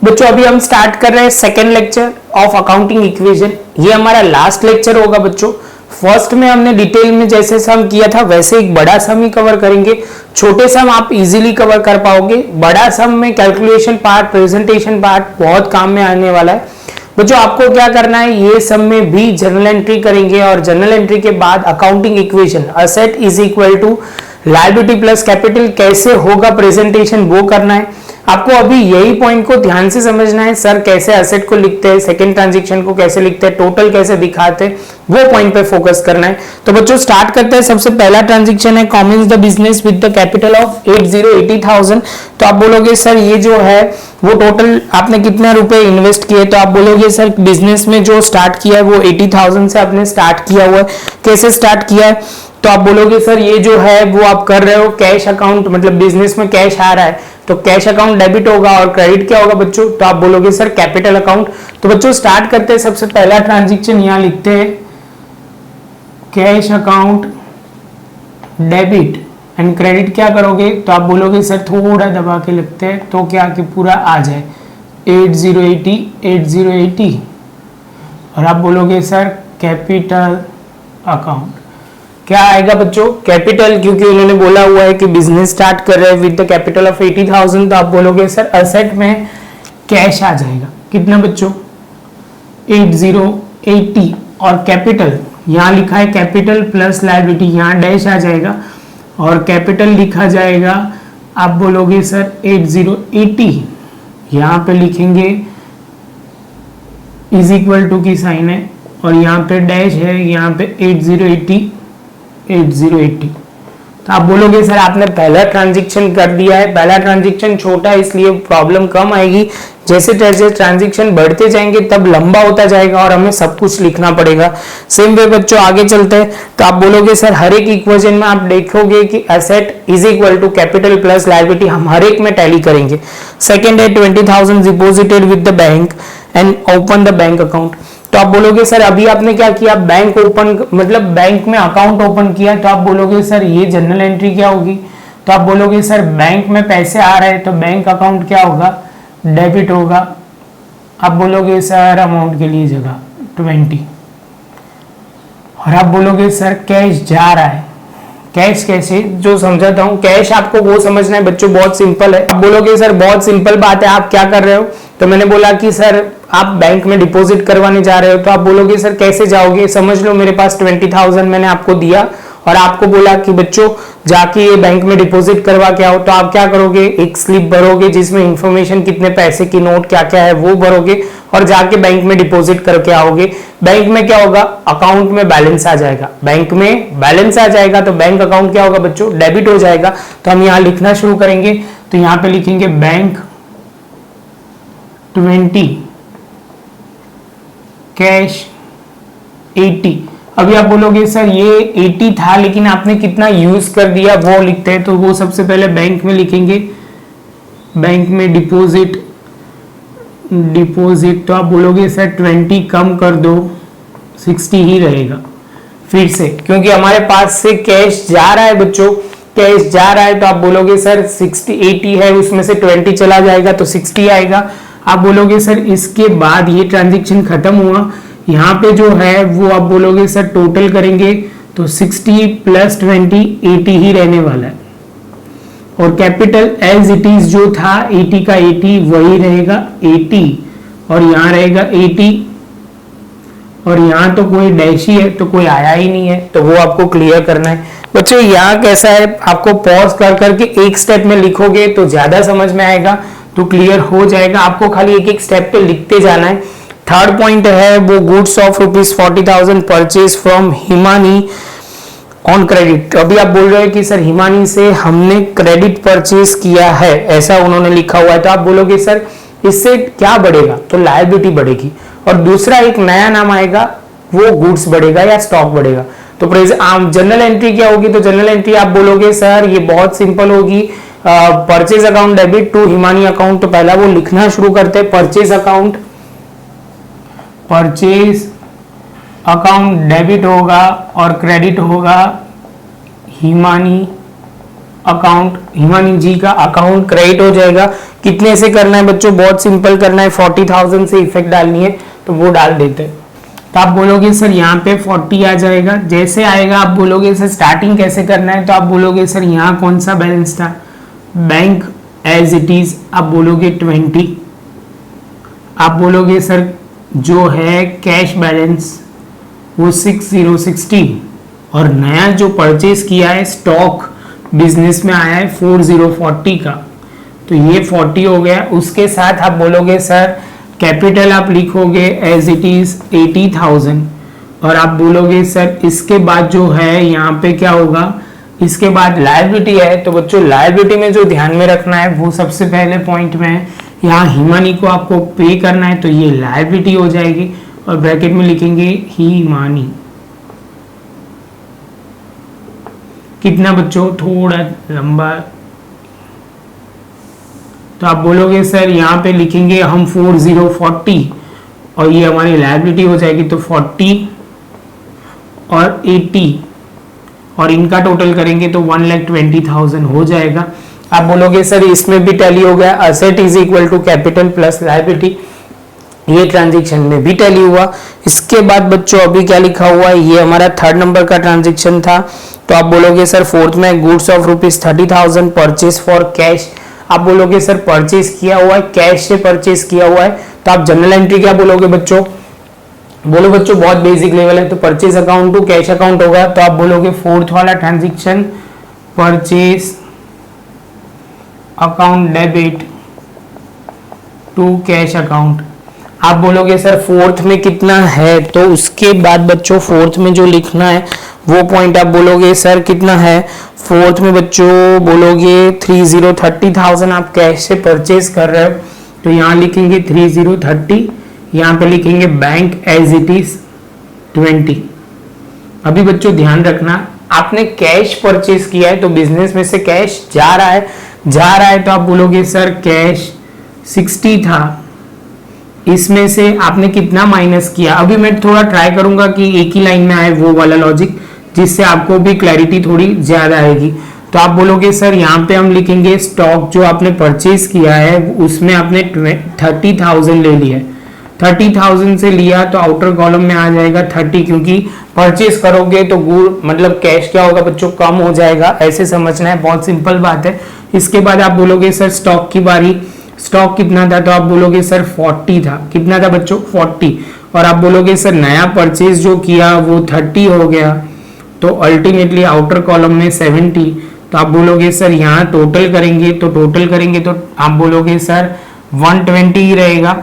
बच्चों अभी हम स्टार्ट कर रहे हैं second lecture of accounting equation. ये हमारा लास्ट लेक्चर होगा बच्चों। फर्स्ट में हमने डिटेल में जैसे सम किया था वैसे एक बड़ा सम ही कवर करेंगे। छोटे सम आप इजीली कवर कर पाओगे, बड़ा सम में कैलकुलेशन पार्ट, प्रेजेंटेशन पार्ट बहुत काम में आने वाला है। बच्चों आपको क्या करना है, ये सब में भी जर्नल एंट्री करेंगे और जर्नल एंट्री के बाद accounting equation asset is equal to liability plus capital कैसे होगा प्रेजेंटेशन वो करना है। आपको अभी यही पॉइंट को ध्यान से समझना है, सर कैसे एसेट को लिखते हैं, सेकंड ट्रांजैक्शन को कैसे लिखते हैं, टोटल कैसे दिखाते हैं, वो पॉइंट पे फोकस करना है। तो बच्चों स्टार्ट करते हैं। सबसे पहला ट्रांजैक्शन है commence the business with the capital of 80,000। तो आप बोलोगे सर ये जो है वो टोटल आपने कितने रुपए इन्वेस्ट किए, तो आप बोलोगे सर बिजनेस में जो स्टार्ट किया है वो 80,000 से आपने स्टार्ट किया हुआ है। कैसे स्टार्ट किया है, तो आप बोलोगे सर ये जो है वो आप कर रहे हो कैश अकाउंट, मतलब बिजनेस में कैश आ रहा है तो कैश अकाउंट डेबिट होगा और क्रेडिट क्या होगा बच्चों, तो आप बोलोगे सर कैपिटल अकाउंट। तो बच्चों स्टार्ट करते हैं। सबसे पहला ट्रांजैक्शन यहां लिखते हैं cash account debit and credit क्या करोगे, तो आप बोलोगे सर थोड़ा दबा के लिखते हैं तो क्या कि पूरा आ जाए 8080 और आप बोलोगे सर कैपिटल अकाउंट क्या आएगा बच्चों, कैपिटल, क्योंकि उन्होंने बोला हुआ है कि बिजनेस स्टार्ट कर रहे हैं विद द कैपिटल ऑफ 80,000। तो आप बोलोगे सर असेट में कैश आ जाएगा कितना बच्चों 8080 और कैपिटल यहाँ लिखा है कैपिटल प्लस लायबिलिटी, यहाँ डैश आ जाएगा और कैपिटल लिखा जाएगा। आप बोलोगे सर 8080 यहाँ पे लिखेंगे इज इक्वल टू की साइन है और यहाँ पे डैश है, यहाँ पे 8080। तो आप बोलोगे सर आपने पहला ट्रांजैक्शन कर दिया है, पहला ट्रांजैक्शन छोटा है इसलिए प्रॉब्लम कम आएगी। जैसे जैसे ट्रांजैक्शन बढ़ते जाएंगे तब लंबा होता जाएगा और हमें सब कुछ लिखना पड़ेगा। सेम वे बच्चों आगे चलते हैं। तो आप बोलोगे सर हर एक इक्वेशन में आप देखोगे कि asset is equal to capital plus liability हम हर एक में टैली करेंगे। सेकेंड है 20,000 deposited with the bank and open the bank account. तो आप बोलोगे सर अभी आपने क्या किया, बैंक ओपन, मतलब बैंक में अकाउंट ओपन किया। तो आप बोलोगे सर ये जनरल एंट्री क्या होगी, तो आप बोलोगे सर बैंक में पैसे आ रहे हैं तो बैंक अकाउंट क्या होगा, डेबिट होगा। आप बोलोगे सर अमाउंट के लिए जगह 20 और आप बोलोगे सर कैश जा रहा है। कैश कैसे, जो समझाता हूं, कैश आपको वो समझना है बच्चों, बहुत सिंपल है। आप बोलोगे सर बहुत सिंपल बात है, आप क्या कर रहे हो, तो मैंने बोला कि सर आप बैंक में डिपॉजिट करवाने जा रहे हो। तो आप बोलोगे सर कैसे जाओगे, समझ लो मेरे पास 20,000 मैंने आपको दिया और आपको बोला कि बच्चों जाके ये बैंक में डिपॉजिट करवा के आओ। तो आप क्या करोगे, एक स्लिप भरोगे जिसमें इंफॉर्मेशन कितने पैसे की नोट क्या क्या है वो भरोगे और जाके बैंक में डिपॉजिट करके आओगे। बैंक में क्या होगा, अकाउंट में बैलेंस आ जाएगा, बैंक में बैलेंस आ जाएगा तो बैंक अकाउंट क्या होगा बच्चों, डेबिट हो जाएगा। तो हम यहाँ लिखना शुरू करेंगे। तो यहाँ पे लिखेंगे बैंक 20 कैश 80। अभी आप बोलोगे सर ये 80 था लेकिन आपने कितना यूज कर दिया वो लिखते हैं। तो वो सबसे पहले बैंक में लिखेंगे, बैंक में डिपॉजिट तो आप बोलोगे सर 20 कम कर दो 60 ही रहेगा फिर से, क्योंकि हमारे पास से कैश जा रहा है बच्चों, कैश जा रहा है। तो आप बोलोगे सर 80 है उसमें से 20 चला जाएगा तो 60 आएगा। आप बोलोगे सर इसके बाद ये ट्रांजैक्शन खत्म हुआ, यहाँ पे जो है वो आप बोलोगे सर टोटल करेंगे तो 60 प्लस 20 80 ही रहने वाला है और कैपिटल एज इट इज जो था 80 का 80 वही रहेगा 80 और यहाँ रहेगा 80 और यहाँ तो कोई डैश ही है तो कोई आया ही नहीं है, तो वो आपको क्लियर करना है। बच्चों यहाँ कैसा है, आपको पॉज कर करके एक स्टेप में लिखोगे तो ज्यादा समझ में आएगा, तो क्लियर हो जाएगा। आपको खाली एक एक स्टेप पे लिखते जाना है। थर्ड पॉइंट है वो goods of ₹40,000 purchase from Himani on credit. अभी आप बोल रहे हैं कि सर हिमानी से हमने क्रेडिट परचेज किया है, ऐसा उन्होंने लिखा हुआ है। तो आप बोलोगे सर इससे क्या बढ़ेगा, तो लायबिलिटी बढ़ेगी और दूसरा एक नया नाम आएगा वो गुड्स बढ़ेगा या स्टॉक बढ़ेगा। तो जनरल एंट्री क्या होगी, तो जनरल एंट्री आप बोलोगे सर ये बहुत सिंपल होगी, purchase account debit to Himani account. तो पहला वो लिखना शुरू करते हैं, परचेज अकाउंट डेबिट होगा और क्रेडिट होगा हिमानी अकाउंट, हिमानी जी का अकाउंट क्रेडिट हो जाएगा। कितने से करना है बच्चों, बहुत सिंपल करना है, 40,000 से इफेक्ट डालनी है तो वो डाल देते हैं। तो आप बोलोगे सर यहाँ पे 40 आ जाएगा, जैसे आएगा आप बोलोगे सर स्टार्टिंग कैसे करना है, तो आप बोलोगे सर यहाँ कौन सा बैलेंस था, बैंक एज इट इज, आप बोलोगे 20। आप बोलोगे सर जो है कैश बैलेंस वो 6060, और नया जो परचेज किया है स्टॉक बिजनेस में आया है 4040 का, तो ये 40 हो गया। उसके साथ आप बोलोगे सर कैपिटल आप लिखोगे एज इट इज 80,000, और आप बोलोगे सर इसके बाद जो है यहाँ पे क्या होगा, इसके बाद लायबिलिटी है। तो बच्चों लायबिलिटी में जो ध्यान में रखना है वो सबसे पहले पॉइंट में है, यहाँ हिमानी को आपको पे करना है तो ये लायबिलिटी हो जाएगी, और ब्रैकेट में लिखेंगे हिमानी। कितना बच्चों, थोड़ा लंबा, तो आप बोलोगे सर यहाँ पे लिखेंगे हम 4040, और ये हमारी लायबिलिटी हो जाएगी, तो 40 और 80, और इनका टोटल करेंगे तो 1,20,000 हो जाएगा। आप बोलोगे सर इसमें भी टैली हो गया, asset is equal to capital plus liability, ये ट्रांजैक्शन में भी टैली हुआ। इसके बाद बच्चों अभी क्या लिखा हुआ है, ये हमारा 3rd नंबर का ट्रांजैक्शन था। तो आप बोलोगे सर 4th में goods of ₹30,000 purchase for cash, आप बोलोगे सर परचेज किया हुआ है, कैश से परचेज किया हुआ है, तो आप जनरल एंट्री क्या बोलोगे बच्चों, बोलो बच्चों बहुत बेसिक लेवल है, तो purchase account to cash account होगा। तो आप बोलोगे 4th वाला transaction purchase account debit to cash account. आप बोलोगे सर 4th में कितना है, तो उसके बाद बच्चों 4th में जो लिखना है वो पॉइंट आप बोलोगे सर कितना है, 4th में बच्चों बोलोगे 30,000 आप कैश से परचेज कर रहे हो, तो यहाँ लिखेंगे 3030, यहाँ पे लिखेंगे बैंक एज इट इज 20। अभी बच्चों ध्यान रखना, आपने कैश परचेज किया है तो बिजनेस में से कैश जा रहा है, तो आप बोलोगे सर कैश 60 था, इसमें से आपने कितना माइनस किया। अभी मैं थोड़ा ट्राई करूंगा कि एक ही लाइन में आए वो वाला लॉजिक, जिससे आपको भी क्लैरिटी थोड़ी ज्यादा आएगी। तो आप बोलोगे सर यहाँ पे हम लिखेंगे स्टॉक जो आपने परचेज किया है उसमें आपने 30,000 ले लिया, 30,000 से लिया तो आउटर कॉलम में आ जाएगा 30, क्योंकि परचेज करोगे तो मतलब कैश क्या होगा बच्चों, कम हो जाएगा, ऐसे समझना है, बहुत सिंपल बात है। इसके बाद आप बोलोगे सर स्टॉक की बारी, स्टॉक कितना था, तो आप बोलोगे सर 40 था, कितना था बच्चों 40, और आप बोलोगे सर नया परचेज जो किया वो 30 हो गया, तो अल्टीमेटली आउटर कॉलम में 70। तो आप बोलोगे सर यहाँ टोटल करेंगे तो आप बोलोगे सर 120 ही रहेगा,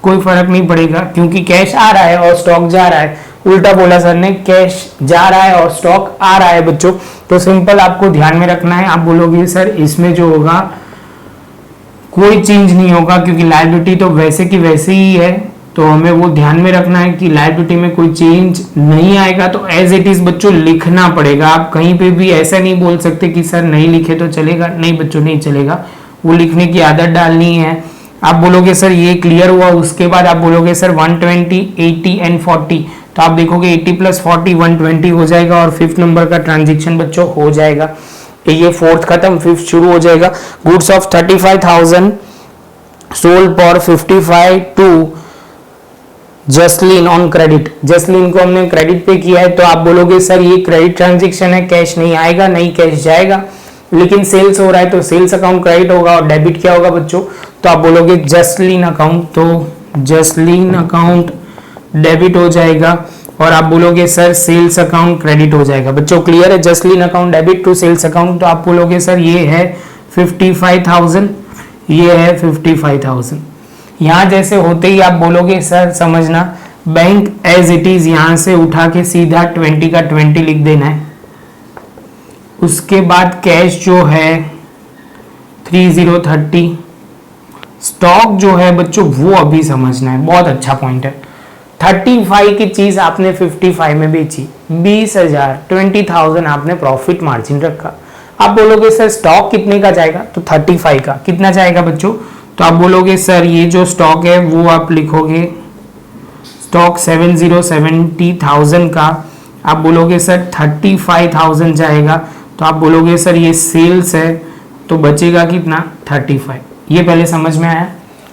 कोई फर्क नहीं पड़ेगा, क्योंकि कैश आ रहा है और स्टॉक जा रहा है। उल्टा बोला सर ने, कैश जा रहा है और स्टॉक आ रहा है बच्चों, तो सिंपल आपको ध्यान में रखना है। आप बोलोगे सर इसमें जो होगा कोई चेंज नहीं होगा, क्योंकि लायबिलिटी तो वैसे की वैसे ही है, तो हमें वो ध्यान में रखना है कि लायबिलिटी में कोई चेंज नहीं आएगा, तो एज इट इज बच्चों लिखना पड़ेगा। आप कहीं पे भी ऐसा नहीं बोल सकते कि सर नहीं लिखे तो चलेगा, नहीं बच्चों नहीं चलेगा, वो लिखने की आदत डालनी है। आप बोलोगे सर ये क्लियर हुआ, उसके बाद आप बोलोगे सर 120, 80 एंड 40, तो आप देखोगे 80 प्लस 40 120 हो जाएगा, और 5th नंबर का ट्रांजेक्शन बच्चों हो जाएगा। ये 4th खत्म, 5th शुरू हो जाएगा। Goods of 35,000 sold for 55 to Jasleen on credit, Jasleen को हमने क्रेडिट पे किया है, तो आप बोलोगे सर ये क्रेडिट ट्रांजेक्शन है, कैश नहीं आएगा, नहीं कैश जाएगा, लेकिन सेल्स हो रहा है तो सेल्स अकाउंट क्रेडिट होगा, और डेबिट क्या होगा बच्चों, तो आप बोलोगे जसलीन अकाउंट, तो जसलीन अकाउंट डेबिट हो जाएगा, और आप बोलोगे सर सेल्स अकाउंट क्रेडिट हो जाएगा। बच्चों क्लियर है, Jasleen account debit to sales account, तो आप बोलोगे सर ये है 55,000, ये है 55,000। यहाँ जैसे होते ही आप बोलोगे सर समझना बैंक एज इट इज, यहाँ से उठा के सीधा 20 का 20 लिख देना है। उसके बाद कैश जो है 3030, स्टॉक जो है बच्चों वो अभी समझना है, बहुत अच्छा पॉइंट है। 35 की चीज आपने 55 में बेची, 20,000 20,000 आपने प्रॉफिट मार्जिन रखा। आप बोलोगे सर स्टॉक कितने का जाएगा, तो 35 का कितना जाएगा बच्चों, तो आप बोलोगे सर ये जो स्टॉक है वो आप लिखोगे स्टॉक 70,000 का, आप बोलोगे सर 35,000 जाएगा, तो आप बोलोगे सर ये सेल्स है, तो बचेगा कितना 35। ये पहले समझ में आया।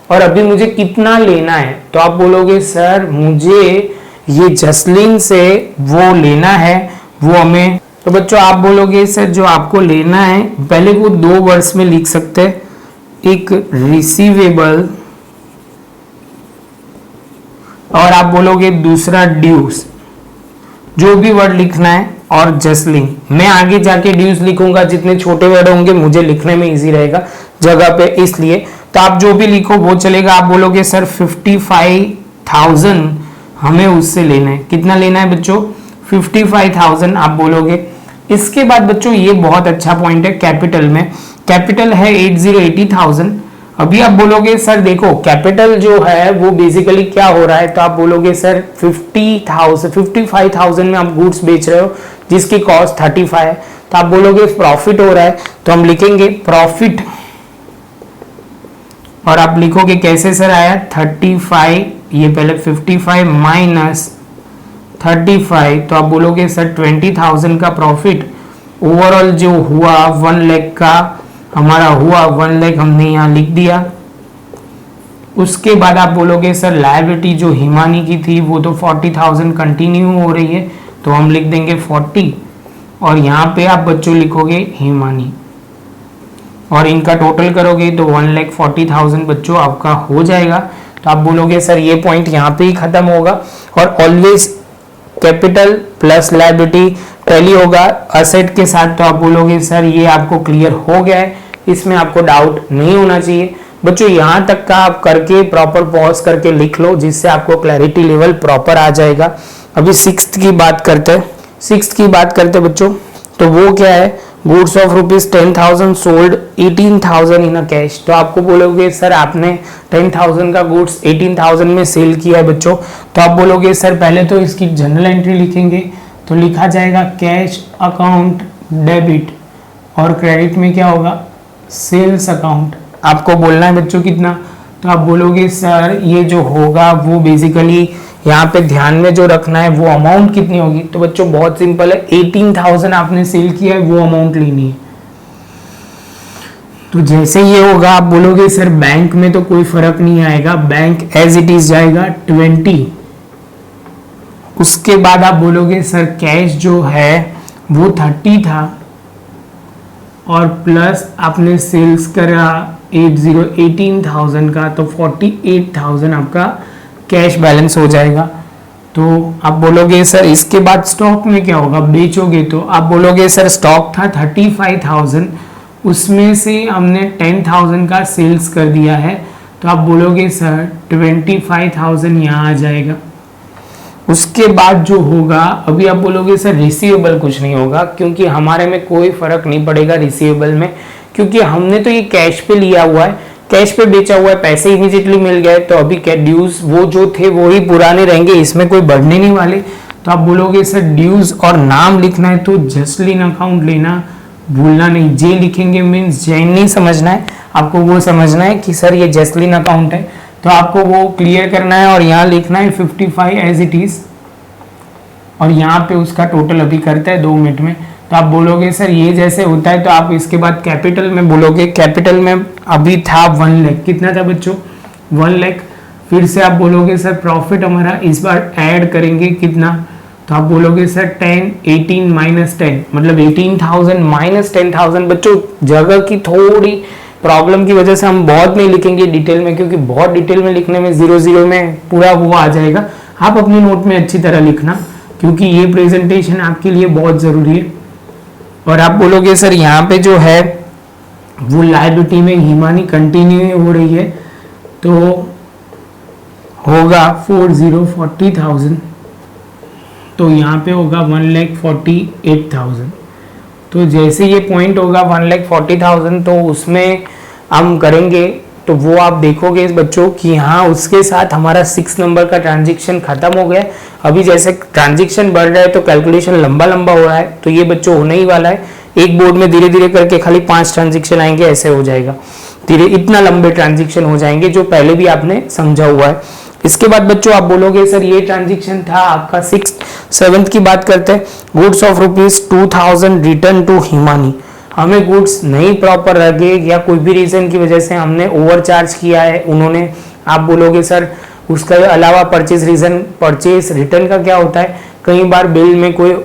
और अभी मुझे कितना लेना है, तो आप बोलोगे सर मुझे ये जसलीन से वो लेना है, वो हमें, तो बच्चों आप बोलोगे सर जो आपको लेना है पहले वो 2 वर्ड्स में लिख सकते हैं, एक रिसीवेबल और आप बोलोगे दूसरा ड्यूज, जो भी वर्ड लिखना है, और जसलीन। मैं आगे जाके ड्यूज लिखूंगा, जितने छोटे वर्ड होंगे मुझे लिखने में इजी रहेगा जगह पे, इसलिए तो आप जो भी लिखो वो चलेगा। आप बोलोगे सर 55,000 हमें उससे लेना है। कितना लेना है बच्चों 55,000 आप बोलोगे। इसके बाद बच्चों ये बहुत अच्छा पॉइंट है, कैपिटल में कैपिटल है 80,000। अभी आप बोलोगे सर देखो कैपिटल जो है वो बेसिकली क्या हो रहा है, तो आप बोलोगे सर 55,000 में आप गुड्स बेच रहे हो जिसकी कॉस्ट 35 है, तो आप बोलोगे प्रॉफिट हो रहा है, तो हम लिखेंगे प्रॉफिट, और आप लिखोगे कैसे सर आया 35, ये पहले 55 माइनस 35, तो आप बोलोगे सर 20,000 का प्रॉफिट। ओवरऑल जो हुआ 1 लाख का हमारा हुआ, 1 लाख हमने यहाँ लिख दिया। उसके बाद आप बोलोगे सर लायबिलिटी जो हिमानी की थी वो तो 40,000 कंटिन्यू हो रही है, तो हम लिख देंगे 40, और यहाँ पे आप बच्चों लिखोगे हिमानी, और इनका टोटल करोगे तो 1,40,000 बच्चों आपका हो जाएगा। तो आप बोलोगे सर ये पॉइंट यहाँ पे ही खत्म होगा, और always capital plus liability tally होगा असेट के साथ, तो आप बोलोगे सर ये आपको क्लियर हो गया है, इसमें आपको डाउट नहीं होना चाहिए। बच्चों यहाँ तक का आप करके प्रॉपर पॉज करके लिख लो, जिससे आपको क्लैरिटी लेवल प्रॉपर आ जाएगा। अभी 6th की बात करते बच्चों, तो वो क्या है, goods of ₹10,000 sold 18,000 in a cash. तो आपको बोलोगे सर आपने 10,000 का गुड्स 18,000 में सेल किया है बच्चों, तो आप बोलोगे सर पहले तो इसकी जनरल एंट्री लिखेंगे, तो लिखा जाएगा कैश अकाउंट डेबिट, और क्रेडिट में क्या होगा सेल्स अकाउंट। आपको बोलना है बच्चों कितना, तो आप बोलोगे सर ये जो होगा वो बेसिकली यहाँ पे ध्यान में जो रखना है वो अमाउंट कितनी होगी, तो बच्चों बहुत सिंपल है, 18,000 आपने सेल किया है वो अमाउंट लेनी है। तो जैसे ये होगा आप बोलोगे सर बैंक में तो कोई फर्क नहीं आएगा, बैंक एज इट इज जाएगा 20। उसके बाद आप बोलोगे सर कैश जो है वो 30 था, और प्लस आपने सेल्स करा 18,000 का, तो 48,000 आपका कैश बैलेंस हो जाएगा। तो आप बोलोगे सर इसके बाद स्टॉक में क्या होगा, बेचोगे, तो आप बोलोगे सर स्टॉक था 35,000, उसमें से हमने 10,000 का सेल्स कर दिया है, तो आप बोलोगे सर 25,000 यहाँ आ जाएगा। उसके बाद जो होगा, अभी आप बोलोगे सर रिसीवेबल कुछ नहीं होगा, क्योंकि हमारे में कोई फर्क नहीं पड़ेगा रिसीवेबल में, क्योंकि हमने तो ये कैश पे लिया हुआ है, कैश पे बेचा हुआ है, पैसे इमीडिएटली मिल गए, तो अभी ड्यूज वो जो थे वो ही पुराने रहेंगे, इसमें कोई बढ़ने नहीं वाले। तो आप बोलोगे सर ड्यूज और नाम लिखना है तो जसलीन अकाउंट लेना भूलना नहीं, जे लिखेंगे मीन्स जैन नहीं समझना है, आपको वो समझना है कि सर ये जसलीन अकाउंट है, तो आपको वो क्लियर करना है, और यहाँ लिखना है 55 एज इट इज, और यहाँ पे उसका टोटल अभी करता है 2 मिनट में। तो आप बोलोगे सर ये जैसे होता है, तो आप इसके बाद कैपिटल में बोलोगे, कैपिटल में अभी था 1 लाख, कितना था बच्चों 1 लाख। फिर से आप बोलोगे सर प्रॉफिट हमारा इस बार ऐड करेंगे कितना, तो आप बोलोगे सर 10, 18 माइनस 10, मतलब 18,000 माइनस 10,000। बच्चों जगह की थोड़ी प्रॉब्लम की वजह से हम बहुत नहीं लिखेंगे डिटेल में, क्योंकि बहुत डिटेल में लिखने में 0 में पूरा वो आ जाएगा। आप अपनी नोट में अच्छी तरह लिखना, क्योंकि ये प्रेजेंटेशन आपके लिए बहुत ज़रूरी है। और आप बोलोगे सर यहाँ पे जो है वो लायबिलिटी में हिमानी कंटिन्यू हो रही है, तो होगा 40,000, तो यहाँ पे होगा 1,48,000। तो जैसे ये पॉइंट होगा 1,40,000, तो उसमें हम करेंगे, तो वो आप देखोगे बच्चों कि यहाँ उसके साथ हमारा 6 नंबर का ट्रांजैक्शन खत्म हो गया। अभी जैसे ट्रांजैक्शन बढ़ रहा है तो कैलकुलेशन लंबा हो रहा है, तो ये बच्चों होने ही वाला है। एक बोर्ड में धीरे धीरे करके खाली 5 ट्रांजैक्शन आएंगे, ऐसे हो जाएगा, धीरे इतना लंबे ट्रांजैक्शन हो जाएंगे जो पहले भी आपने समझा हुआ है। इसके बाद बच्चों आप बोलोगे सर ये ट्रांजेक्शन था आपका 6th 7th की बात करते हैं, goods of ₹2000 return to Himani. हमें गुड्स नहीं प्रॉपर लगे या कोई भी रीजन की वजह से हमने ओवरचार्ज किया है उन्होंने। आप बोलोगे सर उसका अलावा परचेज रिटर्न का क्या होता है, कई बार बिल में कोई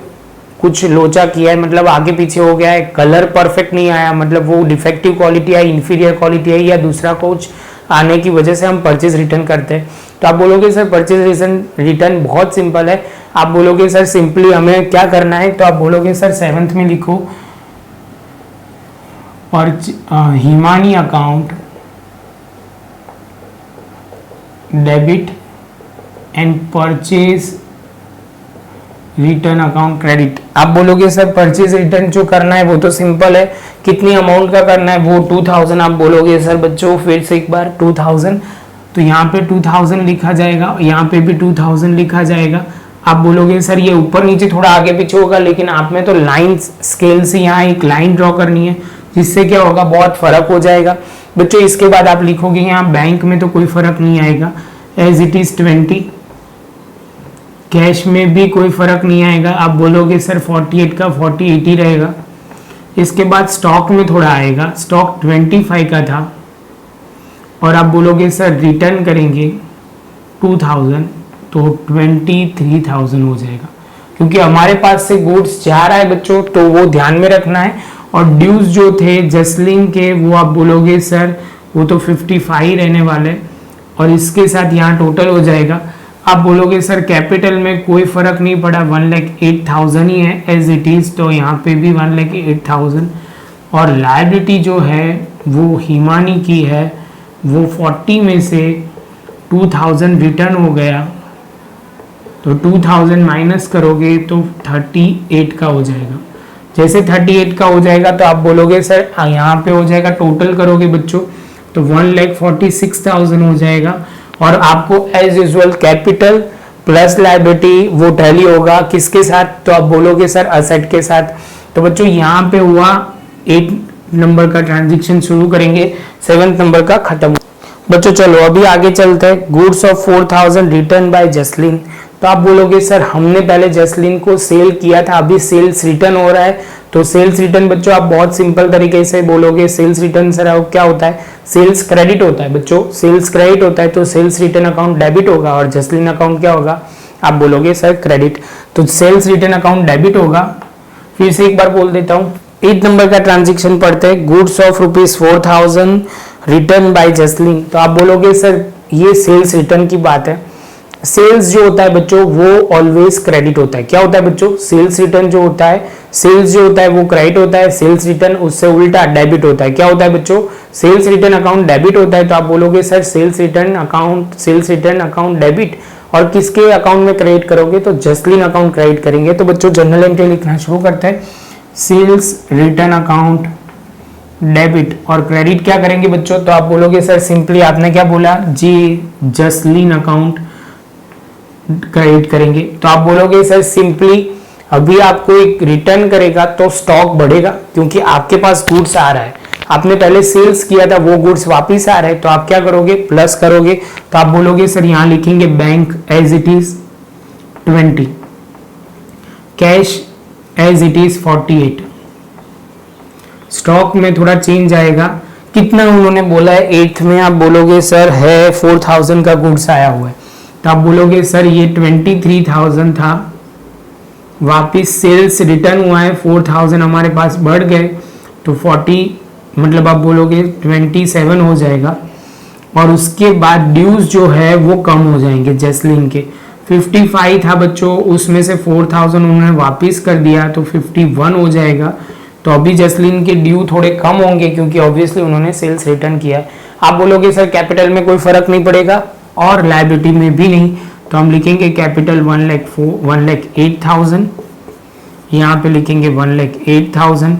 कुछ लोचा किया है, मतलब आगे पीछे हो गया है, कलर परफेक्ट नहीं आया, मतलब वो डिफेक्टिव क्वालिटी है, इंफीरियर क्वालिटी है, या दूसरा कुछ आने की वजह से हम परचेज रिटर्न करते हैं। तो आप बोलोगे सर परचेज रिटर्न बहुत सिंपल है। आप बोलोगे सर सिंपली हमें क्या करना है, तो आप बोलोगे सर 7th में लिखो Himani account debit and purchase return account credit. आप बोलोगे सर परचेज रिटर्न जो करना है वो तो सिंपल है, कितनी अमाउंट का करना है, वो 2000। आप बोलोगे सर बच्चों फिर से एक बार 2000, तो यहाँ पे 2000 लिखा जाएगा, यहाँ पे भी 2000 लिखा जाएगा। आप बोलोगे सर ये ऊपर नीचे थोड़ा आगे पीछे होगा, लेकिन आप में तो लाइन स्केल से यहाँ एक लाइन ड्रॉ करनी है, जिससे क्या होगा बहुत फर्क हो जाएगा बच्चों। इसके बाद आप लिखोगे यहाँ बैंक में तो कोई फर्क नहीं आएगा, एज इट इज 20, कैश में भी कोई फर्क नहीं आएगा। आप बोलोगे सर 48 का 40 रहेगा। इसके बाद स्टॉक में थोड़ा आएगा, स्टॉक 25 का था, और आप बोलोगे सर रिटर्न करेंगे 2000 तो 23,000 हो जाएगा, क्योंकि हमारे पास से गुड्स जा रहा है बच्चों, तो वो ध्यान में रखना है। और ड्यूज जो थे जसलिन के वो आप बोलोगे सर वो तो 55 रहने वाले, और इसके साथ यहाँ टोटल हो जाएगा। आप बोलोगे सर कैपिटल में कोई फर्क नहीं पड़ा, 1,08,000 ही है एज इट इज, तो यहाँ पे भी 1,08,000। और लायबिलिटी जो है वो हिमानी की है, वो 40 में से 2000 रिटर्न हो गया, तो 2000 माइनस करोगे तो 38 का हो जाएगा। जैसे 38 का हो जाएगा तो आप बोलोगे सर यहाँ पे हो जाएगा, टोटल करोगे बच्चों तो 1,46,000 हो जाएगा। और आपको as usual capital plus liability वो टैली होगा किसके साथ, तो आप बोलोगे सर असेट के साथ। तो बच्चों यहाँ पे हुआ 8 नंबर का ट्रांजेक्शन शुरू करेंगे, 7th नंबर का खत्म। बच्चों चलो अभी आगे चलते हैं। Goods of 4000 return by Jasleen. तो आप बोलोगे सर हमने पहले जसलिन को सेल किया था, अभी सेल्स रिटर्न हो रहा है। तो सेल्स रिटर्न बच्चों आप बहुत सिंपल तरीके से बोलोगे, सेल्स रिटर्न सर क्या होता है, सेल्स क्रेडिट होता है बच्चों, सेल्स क्रेडिट होता है, तो सेल्स रिटर्न अकाउंट डेबिट होगा और जसलिन अकाउंट क्या होगा, आप बोलोगे सर क्रेडिट। तो सेल्स रिटर्न अकाउंट डेबिट होगा। फिर से एक बार बोल देता हूँ, 8 नंबर का ट्रांजेक्शन पढ़ते हैं। Goods of ₹4000 return by Jasleen. तो आप बोलोगे सर ये सेल्स रिटर्न की बात है। सेल्स जो होता है बच्चों वो ऑलवेज क्रेडिट होता है। क्या होता है बच्चों, सेल्स रिटर्न जो होता है, सेल्स जो होता है वो क्रेडिट होता है, सेल्स रिटर्न उससे उल्टा डेबिट होता है। क्या होता है बच्चों, सेल्स रिटर्न अकाउंट डेबिट होता है। तो आप बोलोगे sir sales return account debit, और किसके अकाउंट में क्रेडिट करोगे, तो जसलिन अकाउंट क्रेडिट करेंगे। तो बच्चों जनरल एंट्री लिखना शुरू करते हैं, सेल्स रिटर्न अकाउंट डेबिट, और क्रेडिट क्या करेंगे बच्चों, तो आप बोलोगे सर सिंपली आपने क्या बोला जी जसलिन अकाउंट क्रेडिट करेंगे। तो आप बोलोगे सर सिंपली अभी आपको एक रिटर्न करेगा तो स्टॉक बढ़ेगा, क्योंकि आपके पास गुड्स आ रहा है, आपने पहले सेल्स किया था वो गुड्स वापिस आ रहे हैं, तो आप क्या करोगे प्लस करोगे। तो आप बोलोगे सर यहाँ लिखेंगे bank as it is 20, cash as it is 48, stock में थोड़ा चेंज आएगा। कितना उन्होंने बोला है 8th में, आप बोलोगे सर है 4000 का गुड्स आया हुआ है। तो आप बोलोगे सर ये 23,000 था, वापिस सेल्स रिटर्न हुआ है, 4000 हमारे पास बढ़ गए, तो 40 मतलब आप बोलोगे 27 हो जाएगा। और उसके बाद ड्यूज जो है वो कम हो जाएंगे जसलिन के, 55 था बच्चों, उसमें से 4000 उन्होंने वापिस कर दिया तो 51 हो जाएगा। तो अभी जसलिन के ड्यू थोड़े कम होंगे क्योंकि ऑब्वियसली उन्होंने सेल्स रिटर्न किया है। आप बोलोगे सर कैपिटल में कोई फर्क नहीं पड़ेगा और लायबिलिटी में भी नहीं, तो हम लिखेंगे कैपिटल 1,08,000, यहाँ पे लिखेंगे 1,08,000,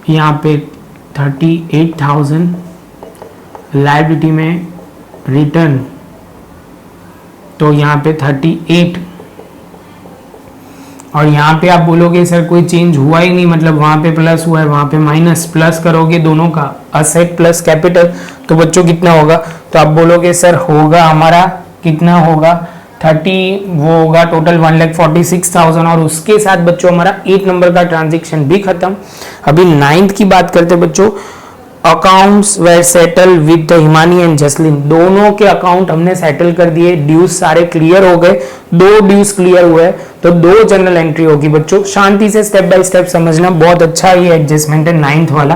यहाँ पे 38,000, लायबिलिटी में रिटर्न तो यहाँ पे 38, और यहाँ पे आप बोलोगे सर कोई चेंज हुआ ही नहीं, मतलब वहां पे प्लस हुआ है वहां पे माइनस, प्लस करोगे दोनों का असेट प्लस कैपिटल तो बच्चों कितना होगा, तो आप बोलोगे सर होगा हमारा कितना होगा 30, वो होगा टोटल 1,46,000 और उसके साथ बच्चों हमारा 8 नंबर का ट्रांजेक्शन भी खत्म। अभी 9th की बात करते हैं बच्चों। Accounts were settle with the Himani and Jasleen, दोनों के अकाउंट हमने सेटल कर दिए, ड्यूज सारे क्लियर हो गए, 2 ड्यूज क्लियर हुए तो 2 जनरल एंट्री होगी बच्चों। शांति से स्टेप बाय स्टेप समझना, बहुत अच्छा ये एडजस्टमेंट है 9th वाला।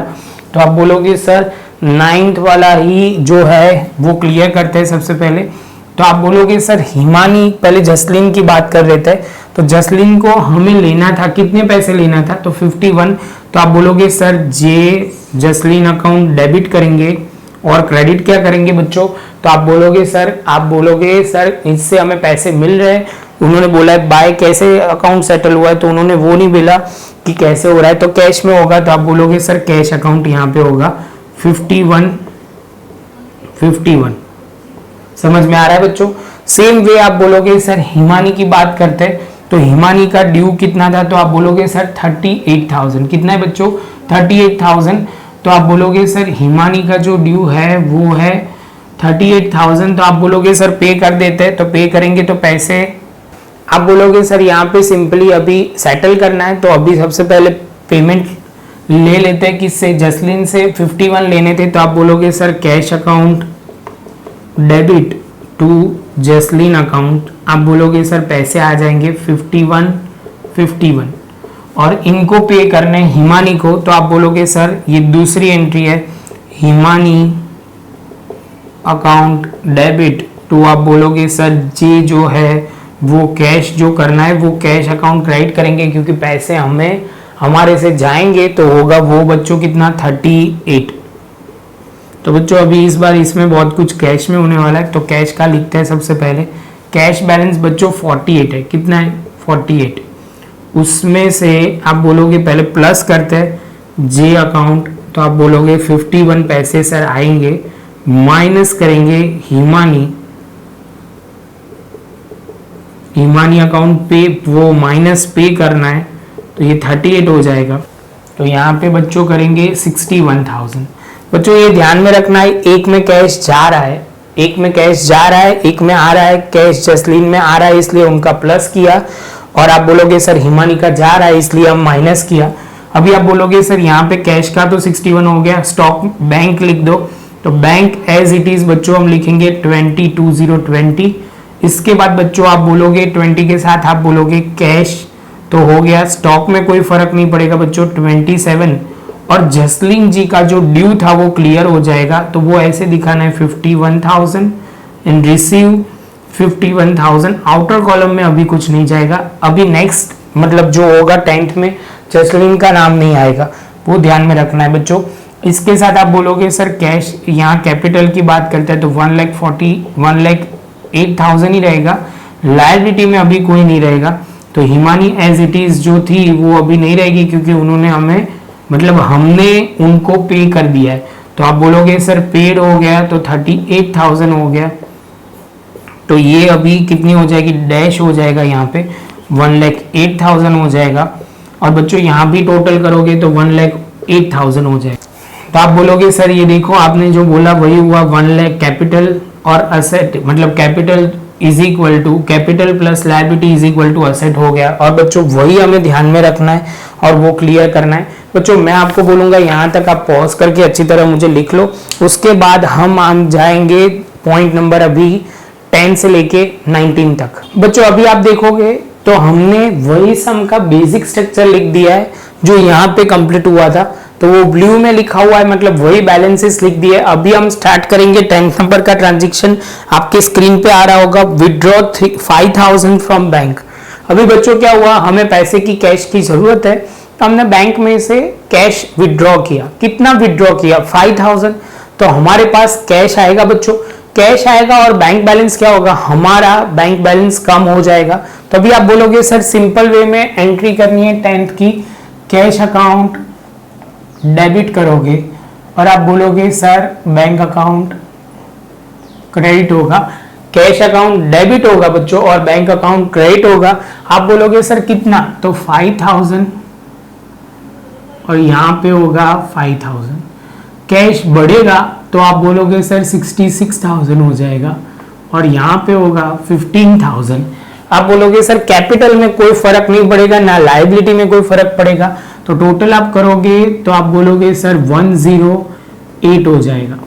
तो आप बोलोगे सर 9th वाला ही जो है वो क्लियर करते हैं सबसे पहले, तो आप बोलोगे सर हिमानी, पहले जसलीन की बात कर रहे थे तो जसलीन को हमें लेना था, कितने पैसे लेना था, तो 51। तो आप बोलोगे सर जे जसलीन अकाउंट डेबिट करेंगे और क्रेडिट क्या करेंगे बच्चों, तो आप बोलोगे सर इससे हमें पैसे मिल रहे हैं, उन्होंने बोला है बाय कैसे अकाउंट सेटल हुआ है तो उन्होंने वो नहीं बोला कि कैसे हो रहा है, तो कैश में होगा, तो आप बोलोगे सर कैश अकाउंट यहाँ पे होगा 51। समझ में आ रहा है बच्चों। सेम वे आप बोलोगे सर हिमानी की बात करते हैं तो हिमानी का ड्यू कितना था, तो आप बोलोगे सर 38,000, कितना है बच्चों 38,000। तो आप बोलोगे सर हिमानी का जो ड्यू है वो है 38,000, तो आप बोलोगे सर पे कर देते हैं, तो पे करेंगे तो पैसे आप बोलोगे सर यहाँ पे सिंपली अभी सेटल करना है, तो अभी सबसे पहले पेमेंट ले लेते हैं किससे, जसलीन से 51 लेने थे, तो आप बोलोगे sir cash account debit to Jasleen account, आप बोलोगे सर पैसे आ जाएंगे 51 और इनको पे करने हिमानी को, तो आप बोलोगे सर ये दूसरी एंट्री है हिमानी अकाउंट डेबिट टू, आप बोलोगे सर जी जो है वो कैश जो करना है वो कैश अकाउंट क्रेडिट करेंगे क्योंकि पैसे हमें हमारे से जाएंगे, तो होगा वो बच्चों कितना 38। तो बच्चों अभी इस बार इसमें बहुत कुछ कैश में होने वाला है, तो कैश का लिखते हैं सबसे पहले। कैश बैलेंस बच्चों 48 है, कितना है 48, उसमें से आप बोलोगे पहले प्लस करते हैं जे अकाउंट, तो आप बोलोगे 51 पैसे सर आएंगे, माइनस करेंगे हिमानी अकाउंट पे, वो माइनस पे करना है तो ये 38 हो जाएगा, तो यहाँ पे बच्चों करेंगे 61,000। बच्चों ये ध्यान में रखना है, एक में कैश जा रहा है, एक में आ रहा है कैश जसलीन में आ रहा है इसलिए उनका प्लस किया, और आप बोलोगे सर हिमानी का जा रहा है इसलिए हम माइनस किया। अभी आप बोलोगे सर यहाँ पे कैश का तो 61 हो गया, स्टॉक बैंक लिख दो, तो बैंक एज इट इज बच्चों हम लिखेंगे 2020। इसके बाद बच्चों आप बोलोगे 20 के साथ आप बोलोगे कैश, तो हो गया, स्टॉक में कोई फर्क नहीं पड़ेगा बच्चों 27, और जसलीन जी का जो ड्यू था वो क्लियर हो जाएगा, तो वो ऐसे दिखाना है 51,000 एंड रिसीव 51,000। आउटर कॉलम में अभी कुछ नहीं जाएगा, अभी नेक्स्ट मतलब जो होगा 10th में जसलीन का नाम नहीं आएगा, वो ध्यान में रखना है बच्चों। इसके साथ आप बोलोगे सर कैश, यहाँ कैपिटल की बात करते हैं तो 1,08,000 ही रहेगा, लायबिलिटी में अभी कोई नहीं रहेगा, तो हिमानी एज इट इज जो थी वो अभी नहीं रहेगी क्योंकि उन्होंने हमें मतलब हमने उनको पे कर दिया है, तो आप बोलोगे सर पेड हो गया तो 38,000 हो गया, तो ये अभी कितनी हो जाएगी, डैश हो जाएगा यहाँ पे 1,08,000 हो जाएगा, और बच्चों यहाँ भी टोटल करोगे तो 1,08,000 हो जाएगा। तो आप बोलोगे सर ये देखो आपने जो बोला वही हुआ, 1,00,000 कैपिटल और असेट, मतलब capital is equal to capital plus liability is equal to asset हो गया, और बच्चों वही हमें ध्यान में रखना है और वो क्लियर करना है। बच्चों मैं आपको बोलूंगा यहाँ तक आप पॉज करके अच्छी तरह मुझे लिख लो, उसके बाद हम जाएंगे पॉइंट नंबर अभी 10 से लेके 19 तक। बच्चों अभी आप देखोगे तो हमने वही सम का बेसिक स्ट्रक्चर लिख दिया है जो यहाँ पे कंप्लीट हुआ था, तो वो ब्लू में लिखा हुआ है, मतलब वही बैलेंसेस लिख दिए। अभी हम स्टार्ट करेंगे 10th नंबर का ट्रांजेक्शन, आपके स्क्रीन पे आ रहा होगा विड्रॉ 5,000 फ्रॉम बैंक। अभी बच्चों क्या हुआ, हमें पैसे की कैश की जरूरत है, तो हमने बैंक में से कैश विड्रॉ किया। कितना विड्रॉ किया 5,000, तो हमारे पास कैश आएगा बच्चों, कैश आएगा और बैंक बैलेंस क्या होगा, हमारा बैंक बैलेंस कम हो जाएगा। तो अभी आप बोलोगे सर सिंपल वे में एंट्री करनी है 10th की, कैश अकाउंट डेबिट करोगे और आप बोलोगे सर बैंक अकाउंट क्रेडिट होगा, कैश अकाउंट डेबिट होगा बच्चों और बैंक अकाउंट क्रेडिट होगा। आप बोलोगे सर कितना, तो 5000 और यहाँ पे होगा 5000। कैश बढ़ेगा तो आप बोलोगे सर 66,000 हो जाएगा और यहाँ पे होगा 15,000। आप बोलोगे सर कैपिटल में कोई फर्क नहीं पड़ेगा ना लायबिलिटी में कोई फर्क पड़ेगा, तो टोटल आप करोगे तो आप बोलोगे सर 108 हो जाएगा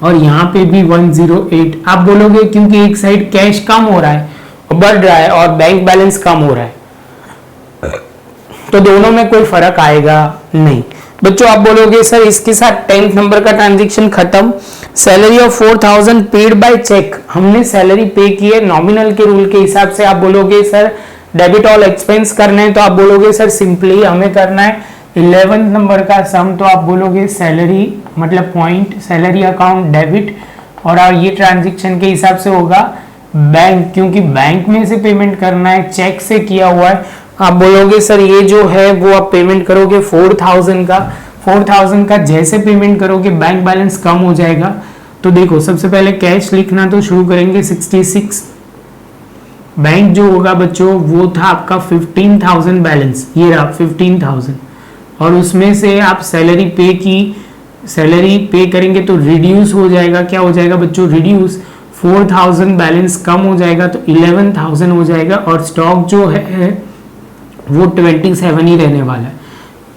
और यहाँ पे भी 108। आप बोलोगे क्योंकि एक साइड कैश कम हो रहा है, बढ़ रहा है और बैंक बैलेंस कम हो रहा है, तो दोनों में कोई फर्क आएगा नहीं। बच्चों आप बोलोगे सर इसके साथ 10th नंबर का ट्रांजैक्शन खत्म। Salary of 4000 paid by cheque, हमने सैलरी पे की है नॉमिनल के रूल के हिसाब से। आप बोलोगे सर डेबिट ऑल एक्सपेंस करना है, तो आप बोलोगे सर सिंपली हमें करना है 11th नंबर का सम, तो आप बोलोगे सैलरी मतलब पॉइंट सैलरी अकाउंट डेबिट और ये ट्रांजैक्शन के हिसाब से होगा बैंक, क्योंकि बैंक में से पेमेंट करना है, चेक से किया हुआ है। आप बोलोगे सर ये जो है वो आप पेमेंट करोगे 4000 का, 4000 का जैसे पेमेंट करोगे बैंक बैलेंस कम हो जाएगा। तो देखो सबसे पहले कैश लिखना तो शुरू करेंगे 66, बैंक जो होगा बच्चों वो था आपका 15,000 बैलेंस, ये रहा 15,000 और उसमें से आप सैलरी पे की, सैलरी पे करेंगे तो रिड्यूस हो जाएगा, क्या हो जाएगा बच्चों रिड्यूस, 4000 बैलेंस कम हो जाएगा तो 11,000 हो जाएगा और स्टॉक जो है वो 27 ही रहने वाला है।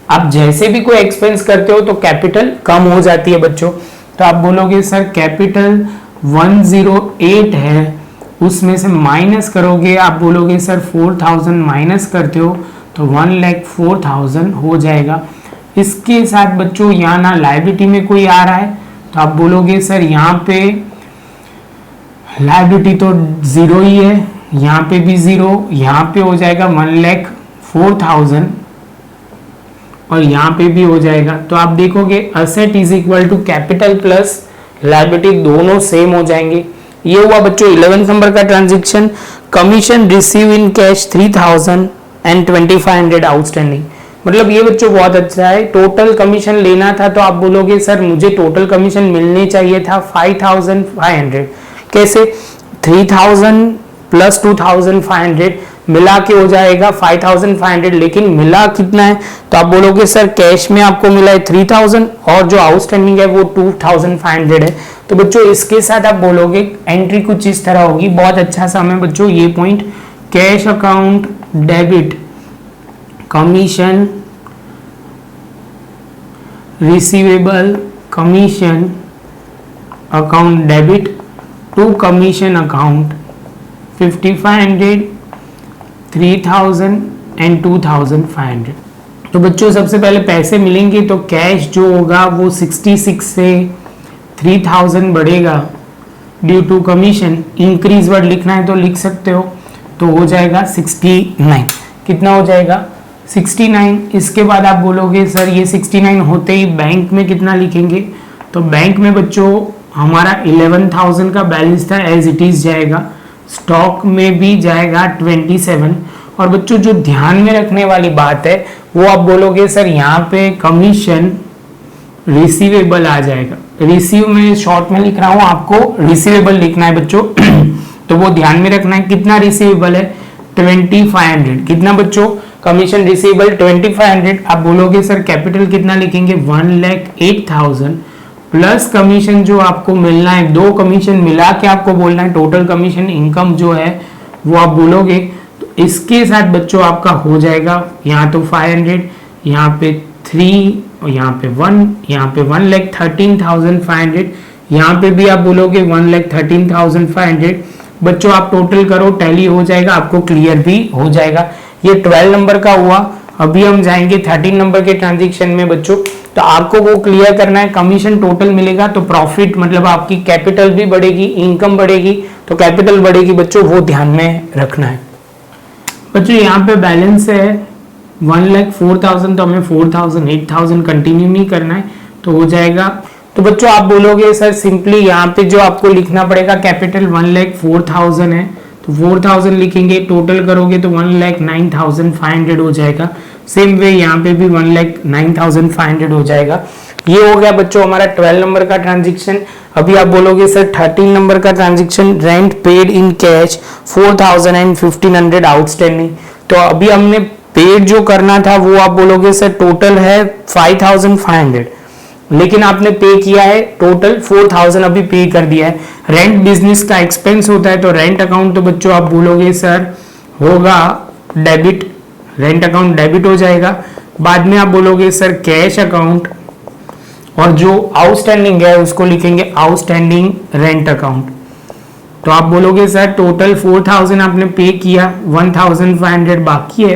आप जैसे भी कोई एक्सपेंस करते हो तो कैपिटल कम हो जाती है बच्चों, तो आप बोलोगे सर कैपिटल 108 है, उसमें से माइनस करोगे, आप बोलोगे सर 4000 माइनस करते हो तो 1,04,000 हो जाएगा। इसके साथ बच्चों यहाँ ना लायबिलिटी में कोई आ रहा है, तो आप बोलोगे सर यहाँ पे लायबिलिटी तो 0 ही है, यहाँ पे भी 0, यहाँ पे हो जाएगा 1,04,000 और यहाँ पे भी हो जाएगा। तो आप देखोगे asset is equal to capital plus liability दोनों सेम हो जाएंगे। ये हुआ बच्चों 11th नंबर का transaction. Commission receive in cash 3000 and 2500 outstanding, मतलब ये बच्चों बहुत अच्छा है। टोटल कमीशन लेना था तो आप बोलोगे सर मुझे टोटल कमीशन मिलने चाहिए था 5500, कैसे 3000 प्लस 2500 मिला के हो जाएगा 5500, लेकिन मिला कितना है, तो आप बोलोगे सर कैश में आपको मिला है 3000 और जो आउटस्टैंडिंग है वो 2500 है। तो बच्चों इसके साथ आप बोलोगे एंट्री कुछ इस तरह होगी, बहुत अच्छा सा है बच्चों ये point, cash account debit commission receivable commission account debit to commission account 5500 3000 and 2500। तो बच्चों सबसे पहले पैसे मिलेंगे तो कैश जो होगा वो 66 से 3000 बढ़ेगा due to commission, increase word लिखना है तो लिख सकते हो, तो हो जाएगा 69। कितना हो जाएगा 69। इसके बाद आप बोलोगे सर ये 69 होते ही बैंक में कितना लिखेंगे, तो बैंक में बच्चों हमारा 11,000 का बैलेंस था एज इट इज जाएगा, स्टॉक में भी जाएगा 27। और बच्चों जो ध्यान में रखने वाली बात है वो आप बोलोगे सर यहाँ पे कमीशन रिसीवेबल आ जाएगा, रिसीव में शॉर्ट में लिख रहा हूँ, आपको रिसीवेबल लिखना है बच्चों तो वो ध्यान में रखना है। कितना रिसीवेबल है 2500, कितना बच्चों कमीशन रिसीवेबल 2500। आप बोलोगे सर कैपिटल कितना लिखेंगे 1,08,000 प्लस कमीशन जो आपको मिलना है, दो कमीशन मिला के आपको बोलना है टोटल कमीशन इनकम जो है वो आप बोलोगे। तो इसके साथ बच्चों आपका हो जाएगा यहाँ तो 500, यहाँ पे 3 और यहाँ पे 1, यहाँ पे 1,13,500, यहाँ पे भी आप बोलोगे 1,13,500। बच्चों आप टोटल करो टैली हो जाएगा, आपको क्लियर भी हो जाएगा। ये 12 नंबर का हुआ। अभी हम जाएंगे 13 नंबर के ट्रांजैक्शन में बच्चों, तो आपको वो क्लियर करना है। कमीशन टोटल मिलेगा तो प्रॉफिट मतलब आपकी कैपिटल भी बढ़ेगी, इनकम बढ़ेगी तो कैपिटल बढ़ेगी बच्चों, वो ध्यान में रखना है। बच्चों यहाँ पे बैलेंस है 1,04,000, तो हमें 4,000 8,000 कंटिन्यू नहीं करना है, तो हो जाएगा। तो बच्चों आप बोलोगे सर सिंपली यहाँ पे जो आपको लिखना पड़ेगा कैपिटल 1,04,000 है, तो 4,000 लिखेंगे, टोटल करोगे तो 1,09,500 हो जाएगा। सेम वे यहाँ पे भी 1,09,500 हो जाएगा। ये हो गया बच्चों हमारा 12 नंबर का ट्रांजेक्शन। अभी आप बोलोगे सर 13 नंबर का transaction, rent paid in cash 4000 and 1500 outstanding. तो अभी हमने पेड जो करना था वो आप बोलोगे सर टोटल है 5500, लेकिन आपने पे किया है टोटल 4000 अभी पे कर दिया है। रेंट बिजनेस का एक्सपेंस होता है, तो रेंट अकाउंट तो बच्चों आप बोलोगे सर होगा डेबिट, रेंट अकाउंट डेबिट हो जाएगा। बाद में आप बोलोगे सर कैश अकाउंट, और जो आउटस्टैंडिंग है उसको लिखेंगे आउटस्टैंडिंग रेंट अकाउंट। तो आप बोलोगे सर टोटल 4000 आपने पे किया, 1500 बाकी है,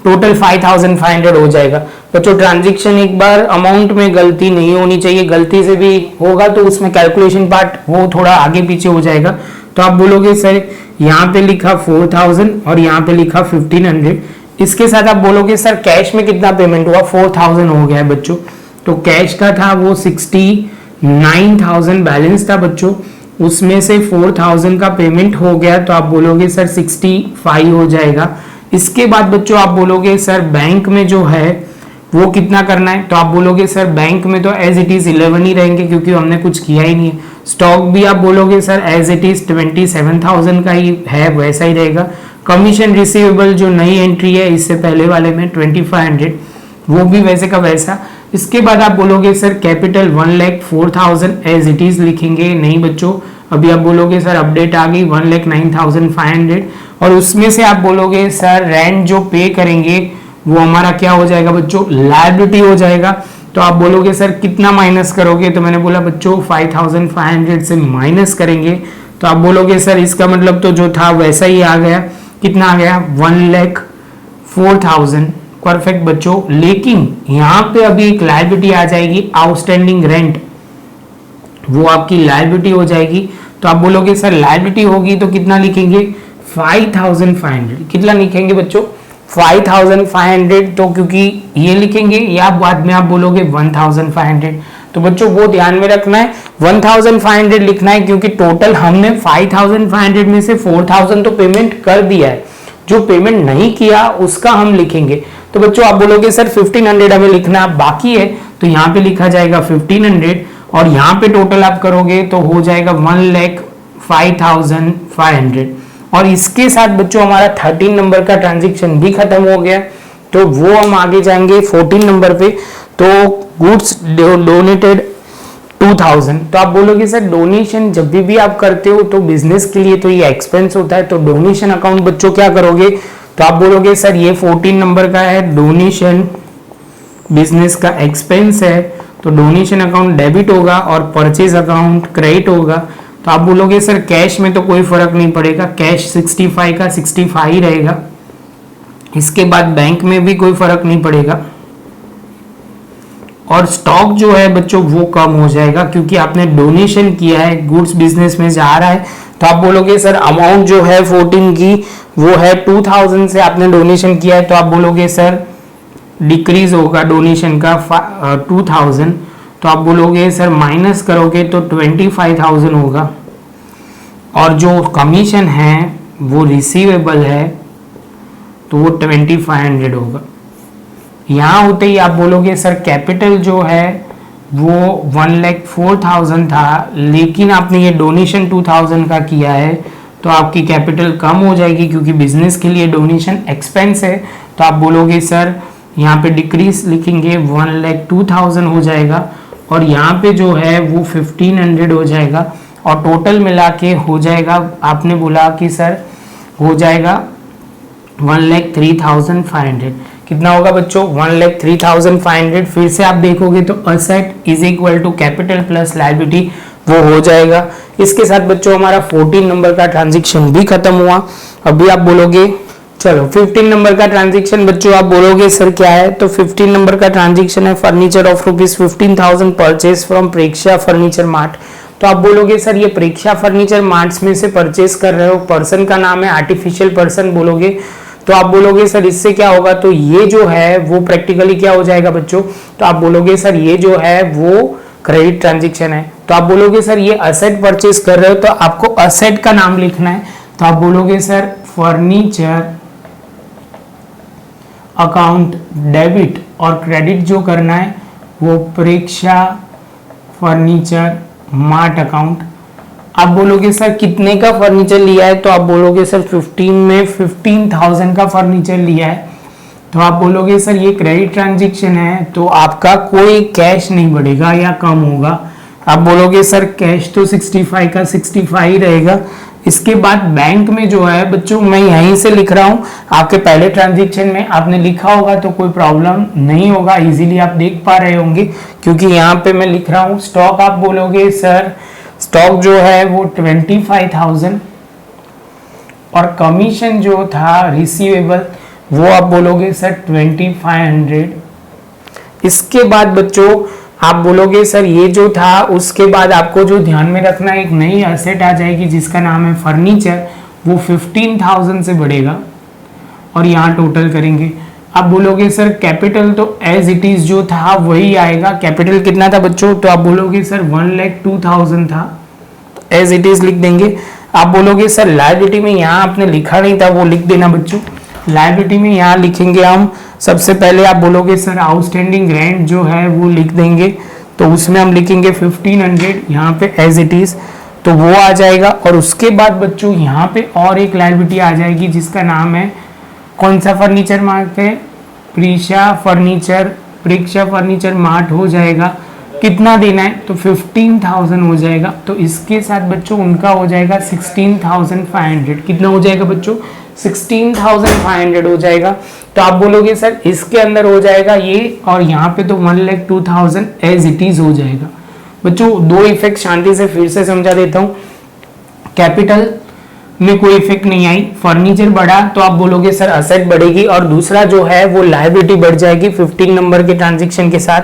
टोटल 5500 हो जाएगा। बच्चों ट्रांजैक्शन एक बार अमाउंट में गलती नहीं होनी चाहिए, गलती से भी होगा तो उसमें कैलकुलेशन पार्ट वो थोड़ा आगे पीछे हो जाएगा। तो आप बोलोगे सर यहाँ पे लिखा 4000 और यहाँ पे लिखा 1500, इसके साथ आप बोलोगे सर कैश में कितना पेमेंट हुआ, 4000 हो गया है बच्चों। तो कैश का था वो 69,000 बैलेंस था बच्चों, उसमें से 4000 का पेमेंट हो गया, तो आप बोलोगे सर 65 हो जाएगा। इसके बाद बच्चों आप बोलोगे सर बैंक में जो है वो कितना करना है, तो आप बोलोगे सर बैंक में तो एज इट इज 11 ही रहेंगे क्योंकि हमने कुछ किया ही नहीं है। स्टॉक भी आप बोलोगे सर एज इट इज 27,000 का ही है, वैसा ही रहेगा। कमीशन रिसीवेबल जो नई एंट्री है इससे पहले वाले में 2500, वो भी वैसे का वैसा। इसके बाद आप बोलोगे sir capital 1,04,000 as it is लिखेंगे, नहीं बच्चों अभी आप बोलोगे सर अपडेट आ गई 1,09,500, और उसमें से आप बोलोगे सर रेंट जो पे करेंगे वो हमारा क्या हो जाएगा बच्चों, लायबिलिटी हो जाएगा। तो आप बोलोगे सर कितना माइनस करोगे, तो मैंने बोला बच्चों 5500 से माइनस करेंगे। तो आप बोलोगे सर इसका मतलब तो जो था वैसा ही आ गया, कितना आ गया 1,04,000, परफेक्ट बच्चों। लेकिन यहाँ पे अभी एक लायबिलिटी आ जाएगी आउटस्टैंडिंग रेंट, वो आपकी लायबिलिटी हो जाएगी। तो आप बोलोगे सर लायबिलिटी होगी तो कितना लिखेंगे 5500, कितना लिखेंगे बच्चों 5500, तो क्योंकि ये लिखेंगे या बाद में आप बोलोगे 1500, तो बच्चों वो ध्यान में रखना है 1500 लिखना है क्योंकि टोटल हमने 5500 में से 4000 तो पेमेंट कर दिया है, जो पेमेंट नहीं किया उसका हम लिखेंगे। तो बच्चों आप बोलोगे सर 1500 हमें लिखना बाकी है, तो यहाँ पे लिखा जाएगा 1500, और यहाँ पे टोटल आप करोगे तो हो जाएगा 1,05,500। और इसके साथ बच्चों हमारा 13 नंबर का ट्रांजेक्शन भी खत्म हो गया, तो वो हम आगे जाएंगे 14 नंबर पे। तो गुड्स डोनेटेड 2000, तो आप बोलोगे सर डोनेशन जब भी आप करते हो तो बिजनेस के लिए तो ये एक्सपेंस होता है, तो डोनेशन अकाउंट बच्चों क्या करोगे, तो आप बोलोगे सर ये 14 नंबर का है, डोनेशन बिजनेस का एक्सपेंस है, तो डोनेशन अकाउंट डेबिट होगा और परचेज अकाउंट क्रेडिट होगा। तो आप बोलोगे सर कैश में तो कोई फर्क नहीं पड़ेगा, कैश 65 का 65 ही रहेगा। इसके बाद बैंक में भी कोई फर्क नहीं पड़ेगा, और स्टॉक जो है बच्चों वो कम हो जाएगा क्योंकि आपने डोनेशन किया है, गुड्स बिजनेस में जा रहा है। तो आप बोलोगे सर अमाउंट जो है 14 की वो है 2000 से आपने डोनेशन किया है, तो आप बोलोगे सर डिक्रीज होगा डोनेशन का 2000, तो आप बोलोगे सर माइनस करोगे तो 25,000 होगा, और जो कमीशन है वो रिसीवेबल है तो वो 2500 होगा। यहाँ होते ही आप बोलोगे सर कैपिटल जो है वो 1,04,000 था, लेकिन आपने ये डोनेशन 2000 का किया है तो आपकी कैपिटल कम हो जाएगी क्योंकि बिजनेस के लिए डोनेशन एक्सपेंस है। तो आप बोलोगे सर यहाँ पे डिक्रीज लिखेंगे 1,02,000 हो जाएगा, और यहाँ पे जो है वो 1500 हो जाएगा, और टोटल मिला के हो जाएगा, आपने बोला कि सर हो जाएगा 1,03,500। कितना होगा बच्चों 1,03,500। फिर से आप देखोगे तो asset is equal to capital plus liability वो हो जाएगा। इसके साथ बच्चों हमारा 14 नंबर का ट्रांजेक्शन भी खत्म हुआ। अभी आप बोलोगे चलो 15 नंबर का ट्रांजेक्शन बच्चों आप बोलोगे सर क्या है, तो 15 नंबर का ट्रांजेक्शन है furniture of ₹15,000 purchase from Preksha furniture mart. तो आप बोलोगे सर ये प्रेक्षा फर्नीचर मार्ट्स में से परचेज कर रहे हो, पर्सन का नाम है आर्टिफिशियल पर्सन बोलोगे, तो आप बोलोगे सर इससे क्या होगा, तो ये जो है वो प्रैक्टिकली क्या हो जाएगा बच्चों, तो आप बोलोगे सर ये जो है वो क्रेडिट ट्रांजेक्शन है। तो आप बोलोगे सर ये असेट परचेज कर रहे हो तो आपको असेट का नाम लिखना है, तो आप बोलोगे सर फर्नीचर अकाउंट डेबिट, और क्रेडिट जो करना है वो प्रेक्षा फर्नीचर मार्ट अकाउंट। आप बोलोगे सर कितने का फर्नीचर लिया है, तो आप बोलोगे सर 15 में 15,000 का फर्नीचर लिया है। तो आप बोलोगे सर ये क्रेडिट ट्रांजैक्शन है, तो आपका कोई कैश नहीं बढ़ेगा या कम होगा। आप बोलोगे सर कैश तो 65 का 65 रहेगा। इसके बाद बैंक में जो है बच्चों, मैं यहीं से लिख रहा हूं, आपके पहले ट्रांजैक्शन में आपने लिखा होगा तो कोई प्रॉब्लम नहीं होगा, इजीली आप देख पा रहे होंगे क्योंकि यहाँ पे मैं लिख रहा हूँ। स्टॉक आप बोलोगे सर स्टॉक जो है वो 25,000 और कमीशन जो था रिसीवेबल वो आप बोलोगे सर 2500। इसके बाद बच्चों आप बोलोगे सर ये जो था, उसके बाद आपको जो ध्यान में रखना है, एक नई एसेट आ जाएगी जिसका नाम है फर्नीचर, वो 15,000 से बढ़ेगा और यहाँ टोटल करेंगे। आप बोलोगे सर कैपिटल तो एज इट इज जो था वही आएगा। कैपिटल कितना था बच्चों, तो आप बोलोगे सर 1,02,000 था, एज इट इज लिख देंगे। आप बोलोगे सर लायबिलिटी में, यहाँ आपने लिखा नहीं था वो लिख देना बच्चों। लायबिलिटी में यहाँ लिखेंगे हम, सबसे पहले आप बोलोगे सर आउटस्टैंडिंग रेंट जो है वो लिख देंगे, तो उसमें हम लिखेंगे 1500 यहाँ पे एज इट इज, तो वो आ जाएगा। और उसके बाद बच्चों यहाँ पे और एक लायबिलिटी आ जाएगी जिसका नाम है, कौन सा फर्नीचर मार्ट है, प्रीक्षा फर्नीचर मार्ट हो जाएगा। कितना देना है, तो 15,000 हो जाएगा। तो इसके साथ बच्चों उनका हो जाएगा 16,500। कितना हो जाएगा बच्चों, 16,500 हो जाएगा। तो आप बोलोगे सर इसके अंदर हो जाएगा ये, और यहाँ पे तो 1,02,000 एज इट इज हो जाएगा। बच्चों दो इफेक्ट शांति से फिर से समझा देता हूँ। कैपिटल में कोई इफेक्ट नहीं आई, फर्नीचर बढ़ा तो आप बोलोगे सर असेट बढ़ेगी, और दूसरा जो है वो लायबिलिटी बढ़ जाएगी 15 नंबर के ट्रांजेक्शन के साथ।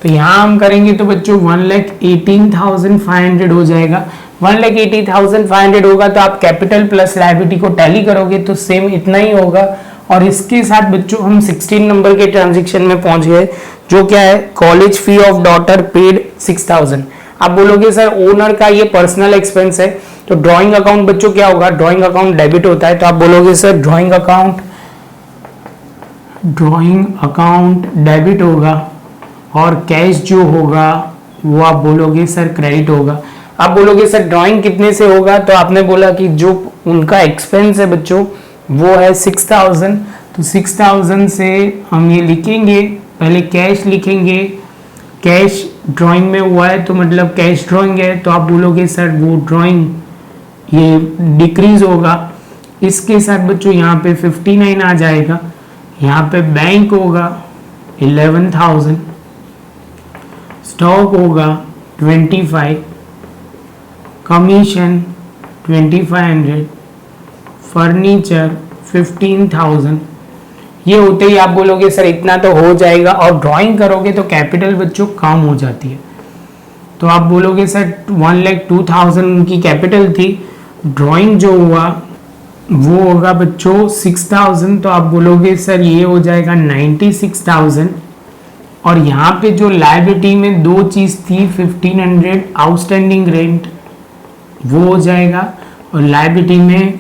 तो यहाँ हम करेंगे तो बच्चों 1,18,500 हो जाएगा। 1,80,500 होगा तो आप कैपिटल प्लस लायबिलिटी को टैली करोगे तो सेम इतना ही होगा। और इसके साथ बच्चों हम 16 नंबर के ट्रांजेक्शन में पहुंच गए, जो क्या है, college fee of daughter paid 6,000। आप बोलोगे सर ओनर का ये पर्सनल एक्सपेंस है, तो ड्राइंग अकाउंट बच्चों क्या होगा, ड्राइंग अकाउंट डेबिट होता है, तो आप बोलोगे सर ड्राइंग अकाउंट डेबिट होगा, और कैश जो होगा वो आप बोलोगे सर क्रेडिट होगा। आप बोलोगे सर ड्राइंग कितने से होगा, तो आपने बोला कि जो उनका एक्सपेंस है बच्चों वो है 6,000, तो 6,000 से हम ये लिखेंगे, पहले कैश लिखेंगे, कैश ड्राइंग में हुआ है तो मतलब कैश ड्राइंग है, तो आप बोलोगे सर वो ड्राइंग ये डिक्रीज होगा। इसके साथ बच्चों यहाँ पे 59 आ जाएगा, यहाँ पे बैंक होगा 11,000, स्टॉक होगा 25, कमीशन 2500, फर्नीचर 15,000। ये होते ही आप बोलोगे सर इतना तो हो जाएगा, और ड्राइंग करोगे तो कैपिटल बच्चों कम हो जाती है, तो आप बोलोगे सर 1,02,000 उनकी कैपिटल थी, ड्राइंग जो हुआ वो होगा बच्चों 6,000, तो आप बोलोगे सर ये हो जाएगा 96,000। और यहाँ पे जो लायबिलिटी में दो चीज थी, 1500 आउटस्टैंडिंग रेंट वो हो जाएगा, और लायबिलिटी में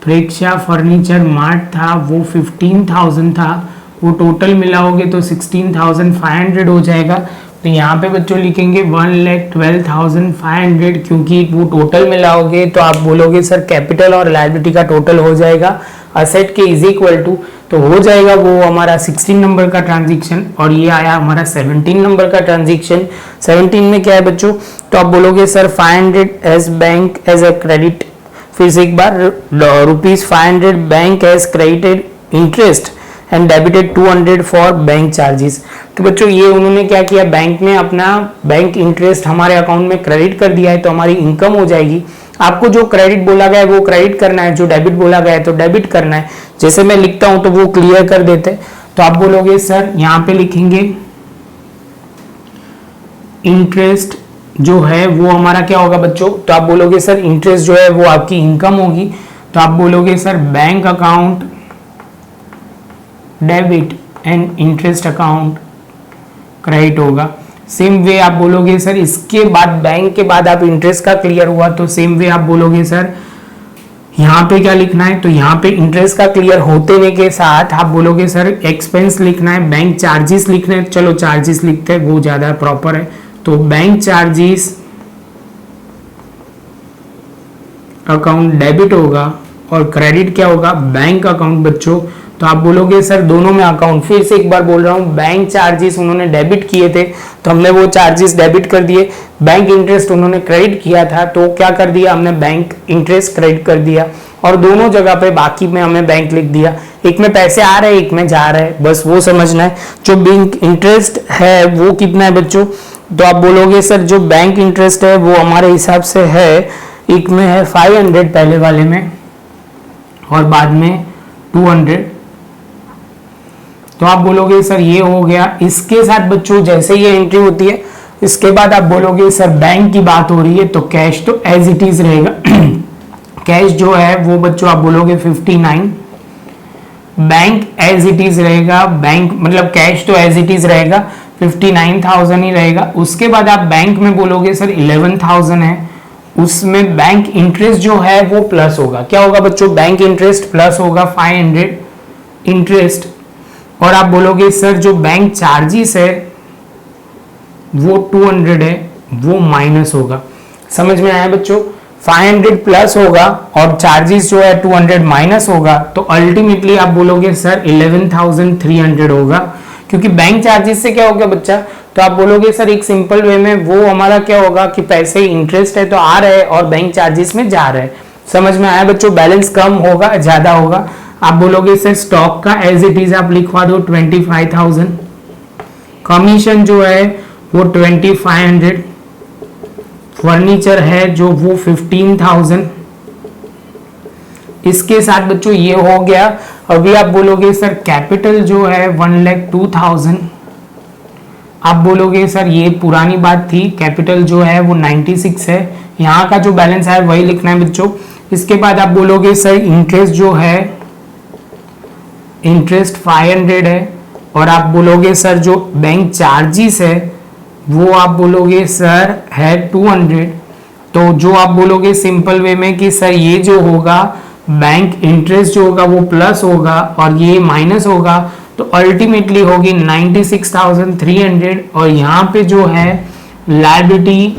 प्रेक्षा फर्नीचर मार्ट था वो 15,000 था, वो टोटल मिलाओगे तो 16,500 हो जाएगा। तो यहाँ पे बच्चों लिखेंगे 1,12,500, क्योंकि वो टोटल मिलाओगे तो आप बोलोगे सर कैपिटल और लायबिलिटी का टोटल हो जाएगा असेट के इज इक्वल टू, तो हो जाएगा वो हमारा 16 नंबर का ट्रांजेक्शन। और ये आया हमारा 17 नंबर का ट्रांजेक्शन। 17 में क्या है बच्चों, तो आप बोलोगे sir 500 as bank as a credit, फिर से एक बार ₹500 bank as credited interest and debited 200 for bank charges. तो बच्चों ये उन्होंने क्या किया, बैंक में अपना बैंक इंटरेस्ट हमारे अकाउंट में क्रेडिट कर दिया है, तो हमारी इनकम हो जाएगी। आपको जो क्रेडिट बोला गया है वो क्रेडिट करना है, जो डेबिट बोला गया है तो डेबिट करना है। जैसे मैं लिखता हूं तो वो क्लियर कर देते हैं। तो आप बोलोगे सर यहाँ पे लिखेंगे इंटरेस्ट जो है वो हमारा क्या होगा बच्चों, तो आप बोलोगे सर इंटरेस्ट जो है वो आपकी इनकम होगी, तो आप बोलोगे sir bank account debit and interest account credit होगा। सेम वे आप बोलोगे सर इसके बाद बैंक के बाद आप इंटरेस्ट का क्लियर हुआ तो सेम वे आप बोलोगे सर यहाँ पे क्या लिखना है, तो यहाँ पे इंटरेस्ट का क्लियर होते के साथ आप बोलोगे सर एक्सपेंस लिखना है, बैंक चार्जेस लिखना है। चलो चार्जेस लिखते हैं, वो ज्यादा प्रॉपर है। तो बैंक चार्जेस अकाउंट डेबिट होगा और क्रेडिट क्या होगा, बैंक अकाउंट बच्चों। तो आप बोलोगे सर दोनों में अकाउंट, फिर से एक बार बोल रहा हूँ, बैंक चार्जेस उन्होंने डेबिट किए थे तो हमने वो चार्जेस डेबिट कर दिए, बैंक इंटरेस्ट उन्होंने क्रेडिट किया था तो क्या कर दिया हमने, बैंक इंटरेस्ट क्रेडिट कर दिया। और दोनों जगह पे बाकी में हमें बैंक लिख दिया, एक में पैसे आ रहे हैं एक में जा रहे हैं, बस वो समझना है। जो बैंक इंटरेस्ट है वो कितना है बच्चों, तो आप बोलोगे सर जो बैंक इंटरेस्ट है वो हमारे हिसाब से है, एक में है 500 पहले वाले में और बाद में 200। तो आप बोलोगे सर ये हो गया। इसके साथ बच्चों जैसे ये एंट्री होती है इसके बाद आप बोलोगे सर बैंक की बात हो रही है तो कैश तो एज इट इज रहेगा। कैश जो है वो बच्चों आप बोलोगे 59, बैंक एज इट इज रहेगा, बैंक मतलब कैश तो एज इट इज रहेगा 59,000 ही रहेगा। उसके बाद आप बैंक में बोलोगे सर 11,000 है, उसमें बैंक इंटरेस्ट जो है वो प्लस होगा, क्या होगा बच्चों, बैंक इंटरेस्ट प्लस होगा 500 इंटरेस्ट। और आप बोलोगे सर जो बैंक चार्जेस है वो 200 है, वो माइनस होगा। समझ में आया बच्चों, 500 प्लस होगा और चार्जेस जो है 200 माइनस होगा, तो अल्टीमेटली आप बोलोगे सर 11,300 होगा। क्योंकि बैंक चार्जेस से क्या होगा बच्चा, तो आप बोलोगे सर एक सिंपल वे में वो हमारा क्या होगा कि पैसे इंटरेस्ट है तो आ रहे हैं और बैंक चार्जेस में जा रहे हैं। समझ में आया बच्चों, बैलेंस कम होगा ज्यादा होगा। आप बोलोगे सर स्टॉक का एज इट इज आप लिखवा दो 25,000, कमीशन जो है वो 2500, फर्नीचर है जो वो 15,000। इसके साथ बच्चों ये हो गया। अभी आप बोलोगे सर कैपिटल जो है 1,02,000। आप बोलोगे सर ये पुरानी बात थी, कैपिटल जो है वो 96 है, यहाँ का जो बैलेंस है वही लिखना है बच्चों। इसके बाद आप बोलोगे सर इंटरेस्ट जो है इंटरेस्ट 500 है और आप बोलोगे सर जो बैंक चार्जेस है वो आप बोलोगे सर है 200। तो जो आप बोलोगे सिंपल वे में कि सर ये जो होगा बैंक इंटरेस्ट जो होगा वो प्लस होगा और ये माइनस होगा, तो अल्टीमेटली होगी 96,300। और यहाँ पे जो है लायबिलिटी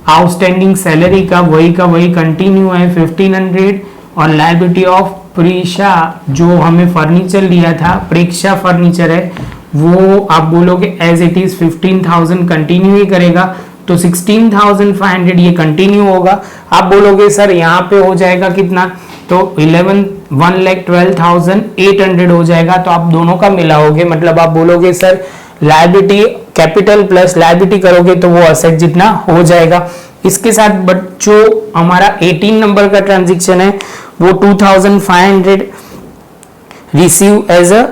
आउटस्टैंडिंग सैलरी का वही कंटिन्यू है 1500 और लायबिलिटी ऑफ प्रीक्षा जो हमें फर्नीचर लिया था, प्रेक्षा फर्नीचर है, वो आप बोलोगे एज इट इज 15,000 कंटिन्यू ही करेगा, तो 16,500 ये कंटिन्यू होगा। आप बोलोगे सर यहाँ पे हो जाएगा कितना, तो 1,12,800 हो जाएगा। तो आप दोनों का मिलाओगे, मतलब आप बोलोगे sir liability capital plus liability करोगे तो वो असेट जितना हो जाएगा। इसके साथ बच्चों हमारा 18 नंबर का ट्रांजैक्शन है वो 2,500 रिसीव एज अ,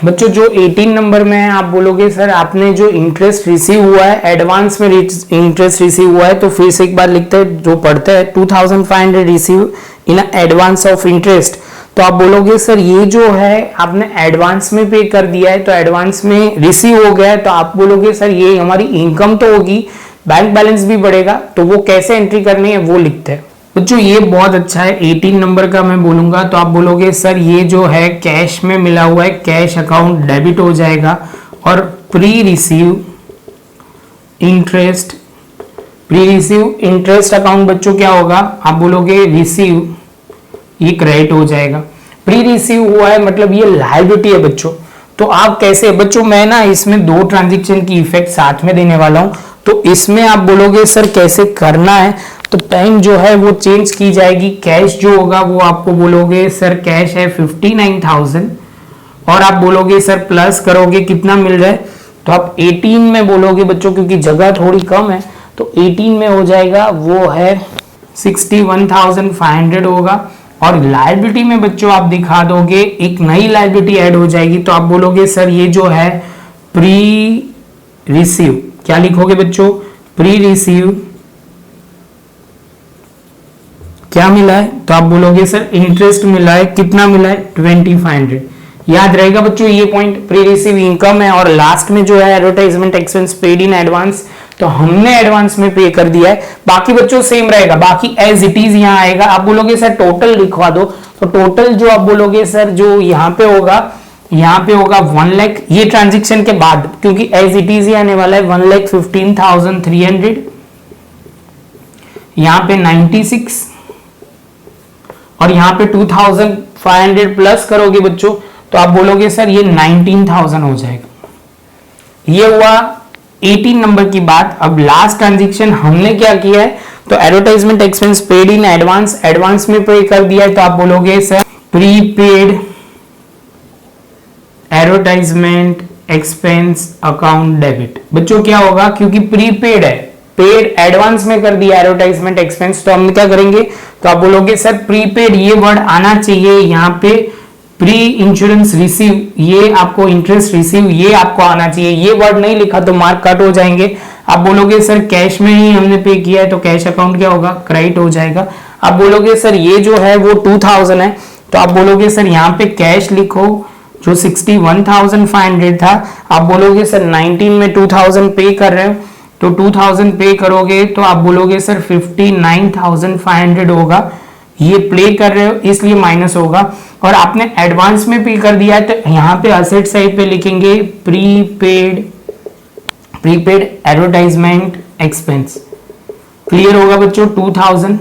बच्चों जो 18 नंबर में है आप बोलोगे सर आपने जो इंटरेस्ट रिसीव हुआ है एडवांस में इंटरेस्ट रिसीव हुआ है, तो फिर से एक बार लिखते हैं जो पढ़ते हैं 2,500 receive in advance of interest. तो आप बोलोगे सर ये जो है आपने एडवांस में पे कर दिया है तो एडवांस में रिसीव हो गया है, तो आप बोलोगे सर ये हमारी इनकम तो होगी, बैंक बैलेंस भी बढ़ेगा, तो वो कैसे एंट्री करनी है वो लिखते हैं बच्चों। ये बहुत अच्छा है, 18 नंबर का मैं बोलूंगा। तो आप बोलोगे सर ये जो है कैश में मिला हुआ है, कैश अकाउंट डेबिट हो जाएगा और प्री रिसीव इंटरेस्ट अकाउंट बच्चों क्या होगा, आप बोलोगे रिसीव, ये क्रेडिट हो जाएगा। प्री रिसीव हुआ है मतलब ये लायबिलिटी है बच्चों। तो आप कैसे बच्चों, मैं ना इसमें दो ट्रांजैक्शन की इफेक्ट साथ में देने वाला हूं, तो इसमें आप बोलोगे सर कैसे करना है, तो टाइम जो है वो चेंज की जाएगी। कैश जो होगा वो आपको बोलोगे सर कैश है 59,000 और आप बोलोगे सर प्लस करोगे कितना मिल रहा है, तो आप 18 में बोलोगे बच्चों, क्योंकि जगह थोड़ी कम है तो 18 में हो जाएगा वो है 61,500 होगा। और लायबिलिटी में बच्चों आप दिखा दोगे एक नई लायबिलिटी ऐड हो जाएगी, तो आप बोलोगे सर ये जो है प्री रिसीव, क्या लिखोगे बच्चों, प्री रिसीव क्या मिला है, तो आप बोलोगे सर इंटरेस्ट मिला है, कितना मिला है 2500, याद रहेगा बच्चों ये पॉइंट, प्री रिसीव इनकम है। और लास्ट में जो है advertisement expense paid in advance, तो हमने एडवांस में पे कर दिया है। बाकी बच्चों सेम रहेगा, बाकी एज इट इज यहाँ आएगा। आप बोलोगे सर टोटल लिखवा दो, तो टोटल जो आप बोलोगे सर जो यहाँ पे होगा 1 लाख, ये ट्रांजेक्शन के बाद, क्योंकि एज इट इज ही आने वाला है 1,15,300, यहाँ पे 96 और यहाँ पे 2,500 प्लस करोगे बच्चों तो आप बोलोगे सर ये 19,000 हो जाएगा। ये हुआ 18 नंबर की बात। अब लास्ट ट्रांजेक्शन हमने क्या किया है, तो advertisement expense paid in advance, advance में पे कर दिया है, तो आप बोलोगे sir prepaid advertisement expense account debit. बच्चों क्या होगा, क्योंकि प्रीपेड है, पेड एडवांस में कर दिया एडवर्टाइजमेंट एक्सपेंस, तो हम क्या करेंगे, तो आप बोलोगे सर प्रीपेड, ये वर्ड आना चाहिए यहाँ पे, प्री इंश्योरेंस रिसीव, ये आपको इंटरेस्ट रिसीव, ये आपको आना चाहिए। ये वर्ड नहीं लिखा तो मार्क कट हो जाएंगे। आप बोलोगे सर कैश में ही हमने पे किया है, तो कैश अकाउंट क्या होगा, क्रेडिट हो जाएगा। आप बोलोगे सर ये जो है वो 2,000 है, तो आप बोलोगे सर यहाँ पे कैश लिखो जो 61,500 था। आप बोलोगे सर 19 में 2,000 पे कर रहे हो, तो 2,000 पे करोगे तो आप बोलोगे सर 59,500 होगा। ये प्ले कर रहे हो इसलिए माइनस होगा, और आपने एडवांस में पे कर दिया है, तो यहाँ पे असेट साइड पे लिखेंगे प्रीपेड एडवर्टाइजमेंट एक्सपेंस। क्लियर होगा बच्चों 2,000।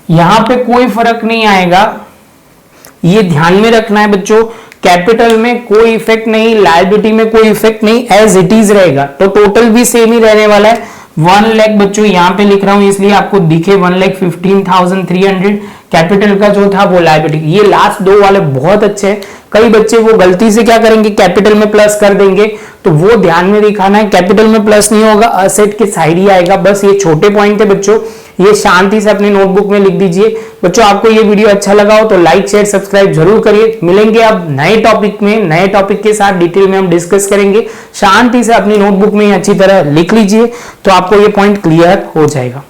यहां पे कोई फर्क नहीं आएगा, ये ध्यान में रखना है बच्चों, कैपिटल में कोई इफेक्ट नहीं, लायबिलिटी में कोई इफेक्ट नहीं, एज इट इज रहेगा। तो टोटल भी सेम ही रहने वाला है 1 लाख। बच्चों यहां पे लिख रहा हूं इसलिए आपको दिखे 1,15,300, कैपिटल का जो था वो लायबिलिटी। ये लास्ट दो वाले बहुत अच्छे हैं। कई बच्चे वो गलती से क्या करेंगे, कैपिटल में प्लस कर देंगे, तो वो ध्यान में दिखाना है, कैपिटल में प्लस नहीं होगा, असेट के साइड ही आएगा। बस ये छोटे पॉइंट थे बच्चों, ये शांति से अपने नोटबुक में लिख दीजिए। बच्चों आपको ये वीडियो अच्छा लगा हो तो लाइक शेयर सब्सक्राइब जरूर करिए। मिलेंगे अब नए टॉपिक में, नए टॉपिक के साथ डिटेल में हम डिस्कस करेंगे। शांति से अपनी नोटबुक में अच्छी तरह लिख लीजिए तो आपको ये पॉइंट क्लियर हो जाएगा।